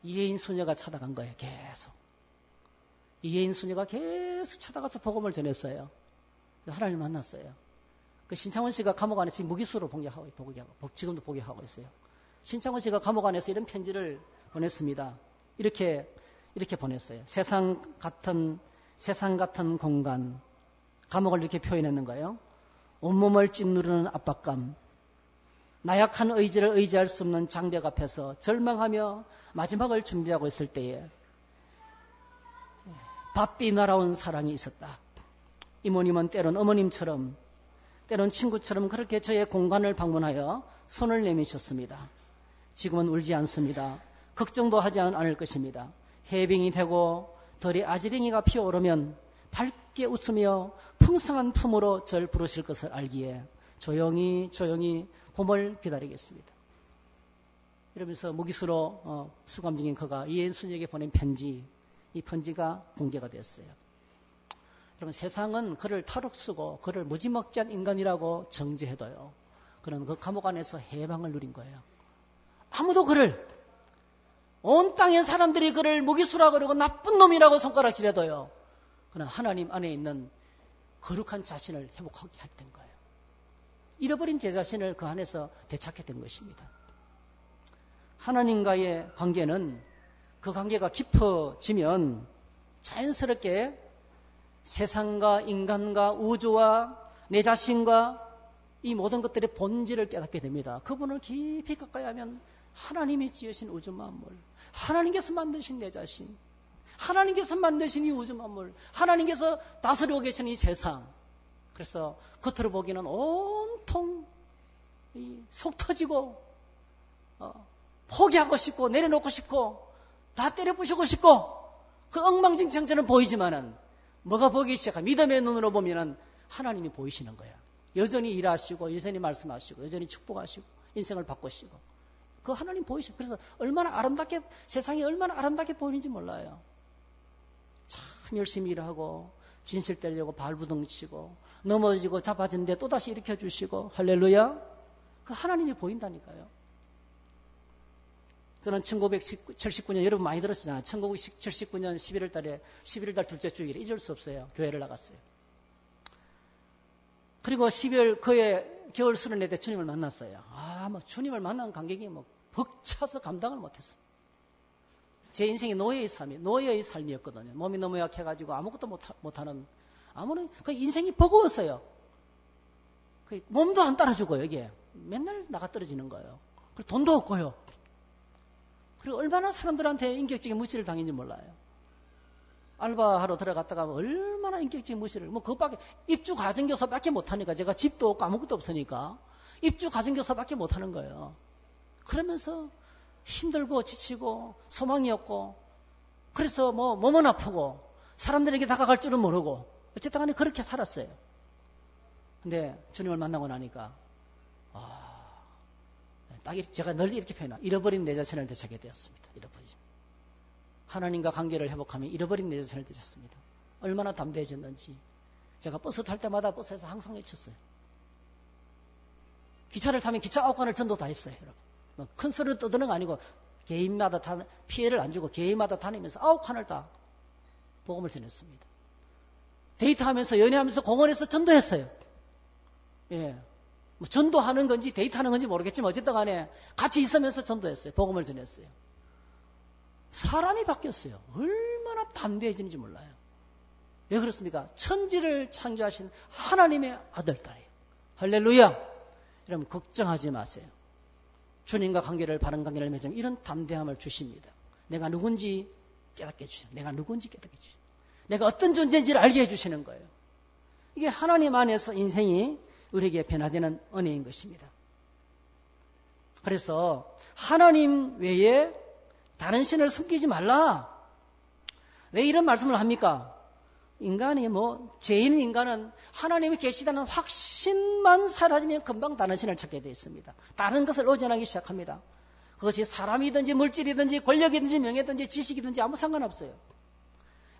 이혜인 수녀가 찾아간 거예요. 계속. 이혜인 수녀가 계속 찾아가서 복음을 전했어요. 하나님을 만났어요. 그 신창원 씨가 감옥 안에서 지금 무기수로 지금도 복역하고 있어요. 신창원 씨가 감옥 안에서 이런 편지를 보냈습니다. 이렇게 보냈어요. 세상 같은 공간, 감옥을 이렇게 표현했는 거예요. 온몸을 짓누르는 압박감, 나약한 의지를 의지할 수 없는 장벽 앞에서 절망하며 마지막을 준비하고 있을 때에 바삐 날아온 사랑이 있었다. 이모님은 때론 어머님처럼, 때론 친구처럼 그렇게 저의 공간을 방문하여 손을 내미셨습니다. 지금은 울지 않습니다. 걱정도 하지 않을 것입니다. 해빙이 되고 덜이 아지랭이가 피어오르면 밝게 웃으며 풍성한 품으로 절 부르실 것을 알기에 조용히 봄을 기다리겠습니다. 이러면서 무기수로 수감 중인 그가 이혜인 수녀에게 보낸 편지, 이 편지가 공개가 됐어요. 여러분, 세상은 그를 탈옥수고 그를 무지막지한 인간이라고 정죄해도요, 그는 그 감옥 안에서 해방을 누린 거예요. 아무도 온 땅의 사람들이 그를 무기수라고 그러고 나쁜 놈이라고 손가락질해도요, 그는 하나님 안에 있는 거룩한 자신을 회복하게 된 거예요. 잃어버린 제 자신을 그 안에서 되찾게 된 것입니다. 하나님과의 관계는, 그 관계가 깊어지면 자연스럽게 세상과 인간과 우주와 내 자신과 이 모든 것들의 본질을 깨닫게 됩니다. 그분을 깊이 가까이 하면 하나님이 지으신 우주 만물, 하나님께서 만드신 내 자신, 하나님께서 만드신 이 우주 만물, 하나님께서 다스리고 계신 이 세상, 그래서 겉으로 보기에는 온통 속 터지고 포기하고 싶고 내려놓고 싶고 다 때려 부수고 싶고 그 엉망진창처럼 보이지만은 뭐가 보기 시작한 믿음의 눈으로 보면은 하나님이 보이시는 거야. 여전히 일하시고 여전히 말씀하시고 여전히 축복하시고 인생을 바꾸시고 그 하나님 보이시고, 그래서 얼마나 아름답게, 세상이 얼마나 아름답게 보이는지 몰라요. 참 열심히 일하고 진실 떼려고 발부둥치고 넘어지고 잡아진데 또다시 일으켜주시고 할렐루야, 그 하나님이 보인다니까요. 저는 1979년, 여러분 많이 들었잖아요. 1979년 11월 둘째 주일에 잊을 수 없어요. 교회를 나갔어요. 그리고 12월 그해 겨울 수련회 때 주님을 만났어요. 주님을 만난 감격이 벅차서 감당을 못했어요. 제 인생이 노예의 삶이었거든요. 몸이 너무 약해가지고 아무것도 못하는, 그 인생이 버거웠어요. 그 몸도 안 따라주고요, 이게. 맨날 나가 떨어지는 거예요. 그리고 돈도 없고요. 그리고 얼마나 사람들한테 인격적인 무시를 당했는지 몰라요. 알바하러 들어갔다가 얼마나 인격적인 무시를, 그것밖에, 입주 가정교사밖에 못하니까, 제가 집도 없고 아무것도 없으니까, 입주 가정교사밖에 못하는 거예요. 그러면서 힘들고 지치고 소망이 없고, 그래서 몸은 아프고, 사람들에게 다가갈 줄은 모르고, 어쨌든 간에 그렇게 살았어요. 근데 주님을 만나고 나니까, 제가 늘 이렇게 표현해요. 잃어버린 내 자신을 되찾게 되었습니다. 하나님과 관계를 회복하며 잃어버린 내 자신을 되찾습니다. 얼마나 담대해졌는지. 제가 버스 탈 때마다 버스에서 항상 외쳤어요. 기차를 타면 기차 아웃관을 전도 다 했어요, 여러분. 큰 소리로 떠드는 거 아니고 개인마다 피해를 안 주고 개인마다 다니면서 아웃관을 다 복음을 전했습니다. 데이트하면서 연애하면서 공원에서 전도했어요. 예. 전도하는 건지 데이트하는 건지 모르겠지만 어쨌든 간에 같이 있으면서 전도했어요. 복음을 전했어요. 사람이 바뀌었어요. 얼마나 담대해지는지 몰라요. 왜 그렇습니까? 천지를 창조하신 하나님의 아들딸이에요. 할렐루야. 여러분 걱정하지 마세요. 주님과 바른 관계를 맺으면 이런 담대함을 주십니다. 내가 누군지 깨닫게 해주시는, 내가 누군지 깨닫게 해주시는, 내가 어떤 존재인지를 알게 해주시는 거예요. 이게 하나님 안에서 인생이 우리에게 변화되는 은혜인 것입니다. 그래서 하나님 외에 다른 신을 섬기지 말라. 왜 이런 말씀을 합니까? 인간이 죄인 인간은 하나님이 계시다는 확신만 사라지면 금방 다른 신을 찾게 되어 있습니다. 다른 것을 의존하기 시작합니다. 그것이 사람이든지 물질이든지 권력이든지 명예든지 지식이든지 아무 상관없어요.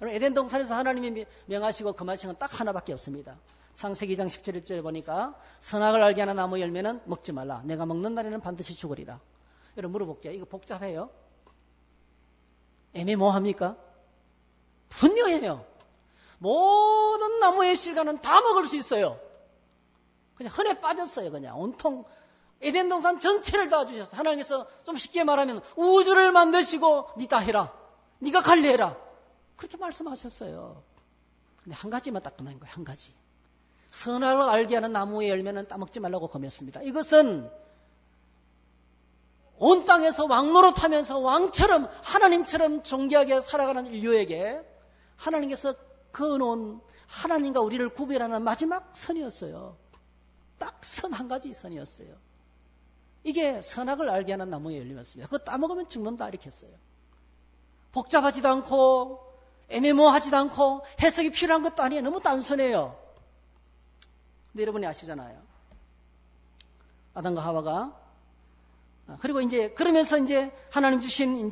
여러분, 에덴 동산에서 하나님이 명하시고 금하신 건 딱 하나밖에 없습니다. 창세기 2장 17절에 보니까 선악을 알게 하는 나무 열매는 먹지 말라. 내가 먹는 날에는 반드시 죽으리라. 여러분 물어볼게요. 이거 복잡해요? 애매모호합니까? 분명해요. 모든 나무의 실과는 다 먹을 수 있어요. 그냥 흔해 빠졌어요. 그냥 온통 에덴 동산 전체를 다 주셨어요. 하나님께서 좀 쉽게 말하면 우주를 만드시고 니 다 해라. 니가 관리해라. 그렇게 말씀하셨어요. 근데 한 가지만 딱 끝난 거예요. 한 가지. 선악을 알게 하는 나무의 열매는 따먹지 말라고 검했습니다. 이것은 온 땅에서 왕노릇하면서 왕처럼 하나님처럼 존귀하게 살아가는 인류에게 하나님께서 그어놓은 하나님과 우리를 구별하는 마지막 선이었어요. 딱 선 한 가지 선이었어요. 이게 선악을 알게 하는 나무의 열매였습니다. 그거 따먹으면 죽는다 이렇게 했어요. 복잡하지도 않고 애매모호하지도 않고 해석이 필요한 것도 아니에요. 너무 단순해요. 근데 여러분이 아시잖아요. 아담과 하와가 그리고 그러면서 하나님 주신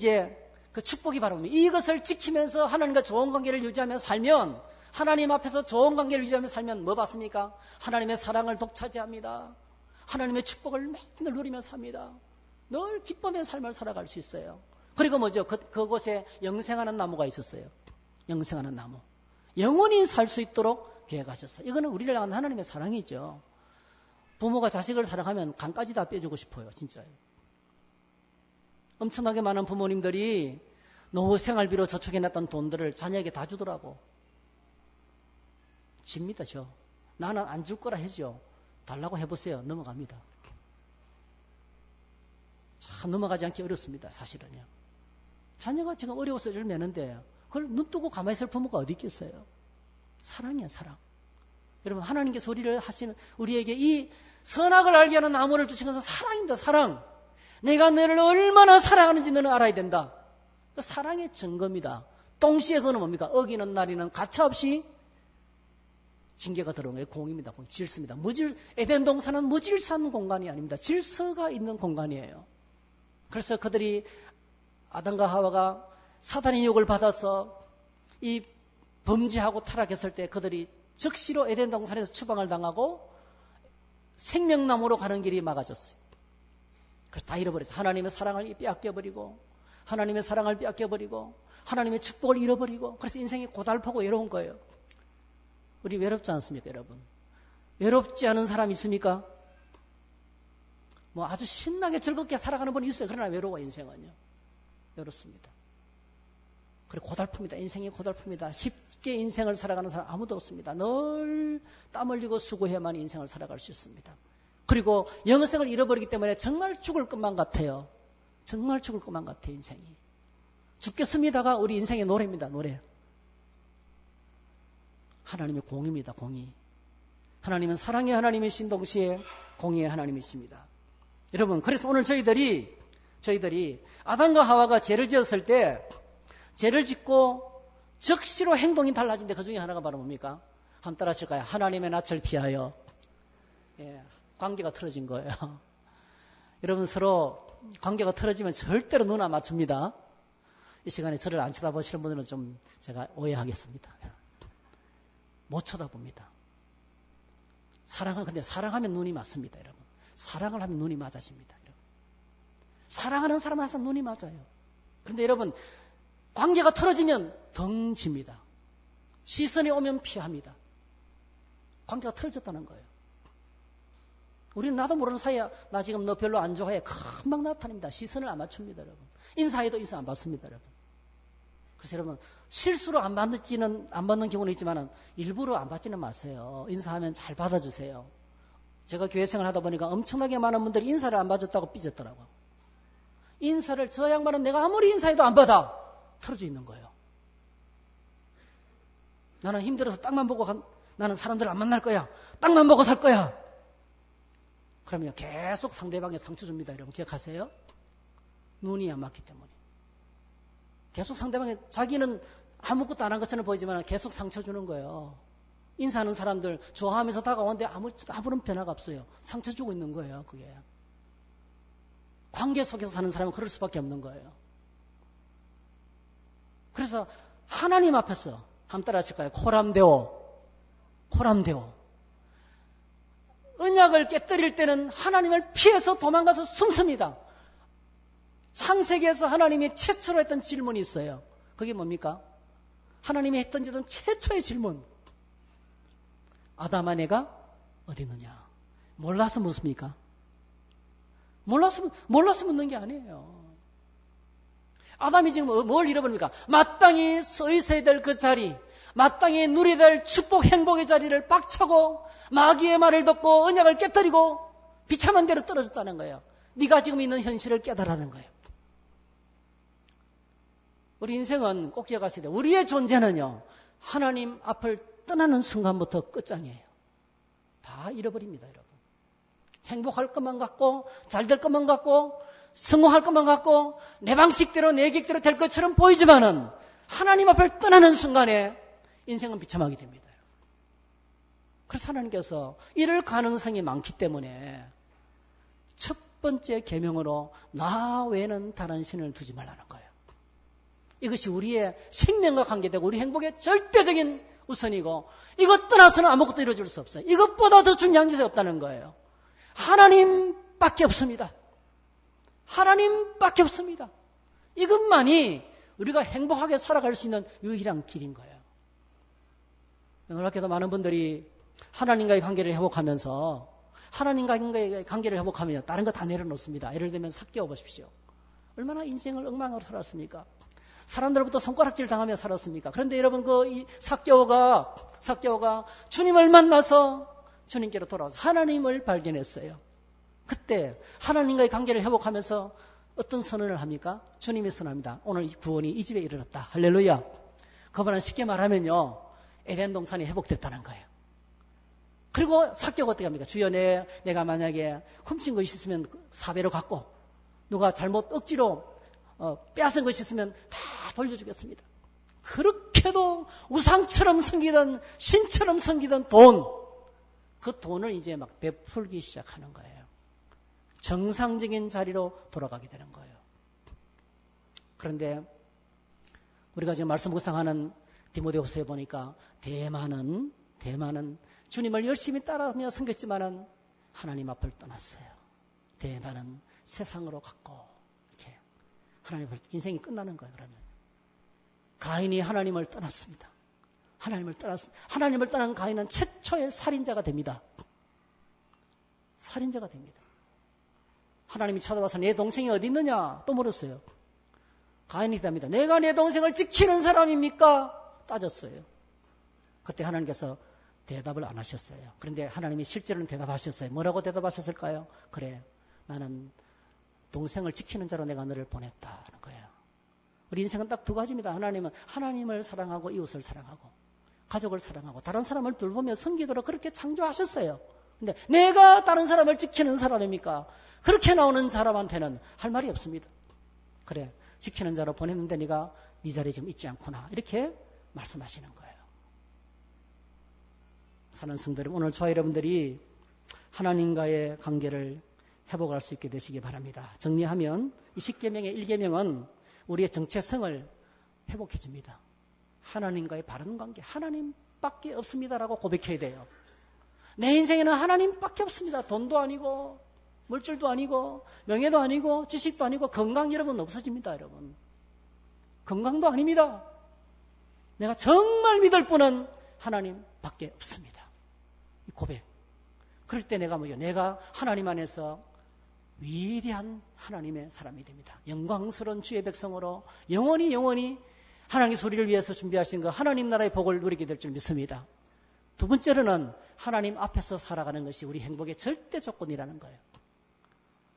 그 축복이 바로 이것을 지키면서 하나님과 좋은 관계를 유지하면서 살면 하나님 앞에서 좋은 관계를 유지하면서 살면 뭐 받습니까? 하나님의 사랑을 독차지합니다. 하나님의 축복을 맨날 누리면서 삽니다. 늘 기쁨의 삶을 살아갈 수 있어요. 그리고 그곳에 영생하는 나무가 있었어요. 영생하는 나무. 영원히 살 수 있도록 계획하셨어요. 이거는 우리를 향한 하나님의 사랑이죠. 부모가 자식을 사랑하면 간까지 다 빼주고 싶어요. 진짜요. 엄청나게 많은 부모님들이 노후 생활비로 저축해놨던 돈들을 자녀에게 다 주더라고. 집니다, 저. 나는 안 줄 거라 해죠. 달라고 해보세요. 넘어갑니다. 참 넘어가지 않기 어렵습니다. 사실은요. 자녀가 지금 어려워서 줄 매는데 그걸 눈 뜨고 가만히 있을 부모가 어디 있겠어요. 사랑이야, 사랑. 여러분, 하나님께서 우리에게 이 선악을 알게 하는 나무를 주신 것은 사랑입니다. 사랑. 내가 너를 얼마나 사랑하는지 너는 알아야 된다. 그 사랑의 증거입니다. 동시에 그거는 뭡니까? 어기는 날에는 가차없이 징계가 들어오는 게 공입니다. 질서입니다. 에덴 동산은 무질서한 공간이 아닙니다. 질서가 있는 공간이에요. 그래서 그들이 아담과 하와가 사단의 유혹을 받아서 이 범죄하고 타락했을 때 그들이 즉시로 에덴 동산에서 추방을 당하고 생명나무로 가는 길이 막아졌어요. 그래서 다 잃어버렸어요. 하나님의 사랑을 빼앗겨버리고 하나님의 사랑을 빼앗겨버리고 하나님의 축복을 잃어버리고 그래서 인생이 고달프고 외로운 거예요. 우리 외롭지 않습니까, 여러분? 외롭지 않은 사람 있습니까? 아주 신나게 즐겁게 살아가는 분이 있어요. 그러나 외로워, 인생은요. 외롭습니다. 그리고 고달픕니다. 인생이 고달픕니다. 쉽게 인생을 살아가는 사람 아무도 없습니다. 늘 땀 흘리고 수고해야만 인생을 살아갈 수 있습니다. 그리고 영생을 잃어버리기 때문에 정말 죽을 것만 같아요. 정말 죽을 것만 같아요, 인생이. 죽겠습니다가 우리 인생의 노래입니다, 노래. 하나님의 공입니다, 공의. 하나님은 사랑의 하나님이신 동시에 공의의 하나님이십니다. 여러분, 그래서 오늘 저희들이 아담과 하와가 죄를 지었을 때 죄를 짓고 즉시로 행동이 달라진데 그 중에 하나가 바로 뭡니까? 한번 따라 하실까요? 하나님의 낯을 피하여 관계가 틀어진 거예요. 여러분, 서로 관계가 틀어지면 절대로 눈 안 맞춥니다. 이 시간에 저를 안 쳐다보시는 분들은 좀 제가 오해하겠습니다. 못 쳐다봅니다. 근데 사랑하면 눈이 맞습니다, 여러분. 사랑을 하면 눈이 맞아집니다, 여러분. 사랑하는 사람은 항상 눈이 맞아요. 그런데 여러분, 관계가 틀어지면 덩집니다. 시선이 오면 피합니다. 관계가 틀어졌다는 거예요. 우리는 나도 모르는 사이에 나 지금 너 별로 안 좋아해. 금방 나타납니다. 시선을 안 맞춥니다, 여러분. 인사해도 인사 안 받습니다, 여러분. 그래서 여러분, 실수로 안 받는 경우는 있지만 일부러 안 받지는 마세요. 인사하면 잘 받아주세요. 제가 교회 생활 하다 보니까 엄청나게 많은 분들이 인사를 안 받았다고 삐졌더라고요. 인사를 저 양반은 내가 아무리 인사해도 안 받아. 틀어져 있는 거예요. 나는 힘들어서 땅만 보고 나는 사람들 안 만날 거야. 땅만 먹고 살 거야. 그러면 계속 상대방에 상처 줍니다. 여러분 기억하세요? 눈이 안 맞기 때문에. 계속 상대방에 자기는 아무것도 안 한 것처럼 보이지만 계속 상처 주는 거예요. 인사하는 사람들 좋아하면서 다가오는데 아무런 변화가 없어요. 상처 주고 있는 거예요. 그게. 관계 속에서 사는 사람은 그럴 수밖에 없는 거예요. 그래서 하나님 앞에서 한번 따라 하실까요? 코람데오. 언약을 깨뜨릴 때는 하나님을 피해서 도망가서 숨습니다. 창세기에서 하나님이 최초로 했던 질문이 있어요. 그게 뭡니까? 하나님이 던지던 최초의 질문. 아담아 내가 어디 있느냐? 몰라서 묻습니까? 몰라서 묻는 게 아니에요. 아담이 지금 뭘 잃어버립니까? 마땅히 서 있어야 될 그 자리, 마땅히 누려야 될 축복 행복의 자리를 빡차고 마귀의 말을 듣고 언약을 깨뜨리고 비참한 대로 떨어졌다는 거예요. 네가 지금 있는 현실을 깨달으라는 거예요. 우리 인생은 꼭 기억하셔야 돼요. 우리의 존재는요, 하나님 앞을 떠나는 순간부터 끝장이에요. 다 잃어버립니다, 여러분. 행복할 것만 같고, 잘 될 것만 같고, 성공할 것만 같고, 내 방식대로, 내 계획대로 될 것처럼 보이지만은, 하나님 앞을 떠나는 순간에 인생은 비참하게 됩니다. 그래서 하나님께서 이럴 가능성이 많기 때문에, 첫 번째 계명으로 나 외에는 다른 신을 두지 말라는 거예요. 이것이 우리의 생명과 관계되고 우리 행복의 절대적인 우선이고 이것 떠나서는 아무것도 이루어질 수 없어요. 이것보다 더 중요한 것이 없다는 거예요. 하나님밖에 없습니다. 하나님밖에 없습니다. 이것만이 우리가 행복하게 살아갈 수 있는 유일한 길인 거예요. 놀랍게도 많은 분들이 하나님과의 관계를 회복하면서 하나님과의 관계를 회복하면 다른 거 다 내려놓습니다. 예를 들면 삭개오 보십시오. 얼마나 인생을 엉망으로 살았습니까? 사람들로부터 손가락질 당하며 살았습니까? 그런데 여러분 그 삭개오가 주님을 만나서 주님께로 돌아와서 하나님을 발견했어요. 그때 하나님과의 관계를 회복하면서 어떤 선언을 합니까? 주님이 선언합니다. 오늘 구원이 이 집에 이르렀다. 할렐루야. 그분은 쉽게 말하면요, 에덴 동산이 회복됐다는 거예요. 그리고 삭개오가 어떻게 합니까? 주여 내가 만약에 훔친 것이 있으면 4배로 갚고 누가 잘못 억지로 빼앗은 것이 있으면 다 돌려주겠습니다. 그렇게도 우상처럼 섬기던 신처럼 섬기던 그 돈을 이제 막 베풀기 시작하는 거예요. 정상적인 자리로 돌아가게 되는 거예요. 그런데 우리가 지금 말씀 묵상하는 디모데후서에 보니까 대만은 주님을 열심히 따라하며 섬겼지만은 하나님 앞을 떠났어요. 대만은 세상으로 갔고 이렇게 하나님 앞을 인생이 끝나는 거예요. 그러면 가인이 하나님을 떠났습니다. 하나님을 떠난 가인은 최초의 살인자가 됩니다. 살인자가 됩니다. 하나님이 찾아와서 내 동생이 어디 있느냐 또 물었어요. 가인이 대답합니다. 내가 내 동생을 지키는 사람입니까? 따졌어요. 그때 하나님께서 대답을 안 하셨어요. 그런데 하나님이 실제로는 대답하셨어요. 뭐라고 대답하셨을까요? 그래, 나는 동생을 지키는 자로 내가 너를 보냈다는 거예요. 우리 인생은 딱 두 가지입니다. 하나님은 하나님을 사랑하고 이웃을 사랑하고 가족을 사랑하고 다른 사람을 돌보며 섬기도록 그렇게 창조하셨어요. 근데 내가 다른 사람을 지키는 사람입니까? 그렇게 나오는 사람한테는 할 말이 없습니다. 그래, 지키는 자로 보냈는데 네가 네 자리에 지금 있지 않구나. 이렇게 말씀하시는 거예요. 사는 성도 여러분, 오늘 저와 여러분들이 하나님과의 관계를 회복할 수 있게 되시기 바랍니다. 정리하면 이 10계명의 1계명은 우리의 정체성을 회복해 줍니다. 하나님과의 바른 관계, 하나님밖에 없습니다라고 고백해야 돼요. 내 인생에는 하나님밖에 없습니다. 돈도 아니고 물질도 아니고 명예도 아니고 지식도 아니고 건강 여러분 없어집니다. 여러분 건강도 아닙니다. 내가 정말 믿을 분은 하나님밖에 없습니다. 이 고백. 그럴 때 내가 하나님 안에서 위대한 하나님의 사람이 됩니다. 영광스러운 주의 백성으로 영원히 하나님의 소리를 위해서 준비하신 그 하나님 나라의 복을 누리게 될 줄 믿습니다. 두 번째로는 하나님 앞에서 살아가는 것이 우리 행복의 절대 조건이라는 거예요.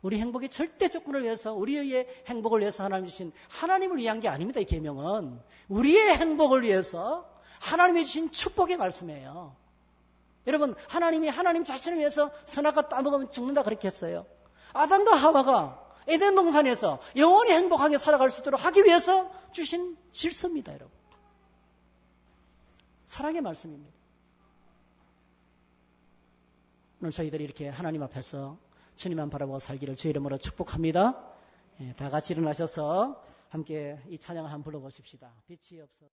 우리 행복의 절대 조건을 위해서, 우리의 행복을 위해서 하나님 주신, 하나님을 위한 게 아닙니다. 이 계명은 우리의 행복을 위해서 하나님이 주신 축복의 말씀이에요. 여러분, 하나님이 하나님 자신을 위해서 선악과 따먹으면 죽는다 그렇게 했어요. 아담과 하와가 에덴 동산에서 영원히 행복하게 살아갈 수 있도록 하기 위해서 주신 질서입니다, 여러분. 사랑의 말씀입니다. 오늘 저희들이 이렇게 하나님 앞에서 주님만 바라보고 살기를 주의 이름으로 축복합니다. 다 같이 일어나셔서 함께 이 찬양을 한번 불러보십시다. 빛이 없어.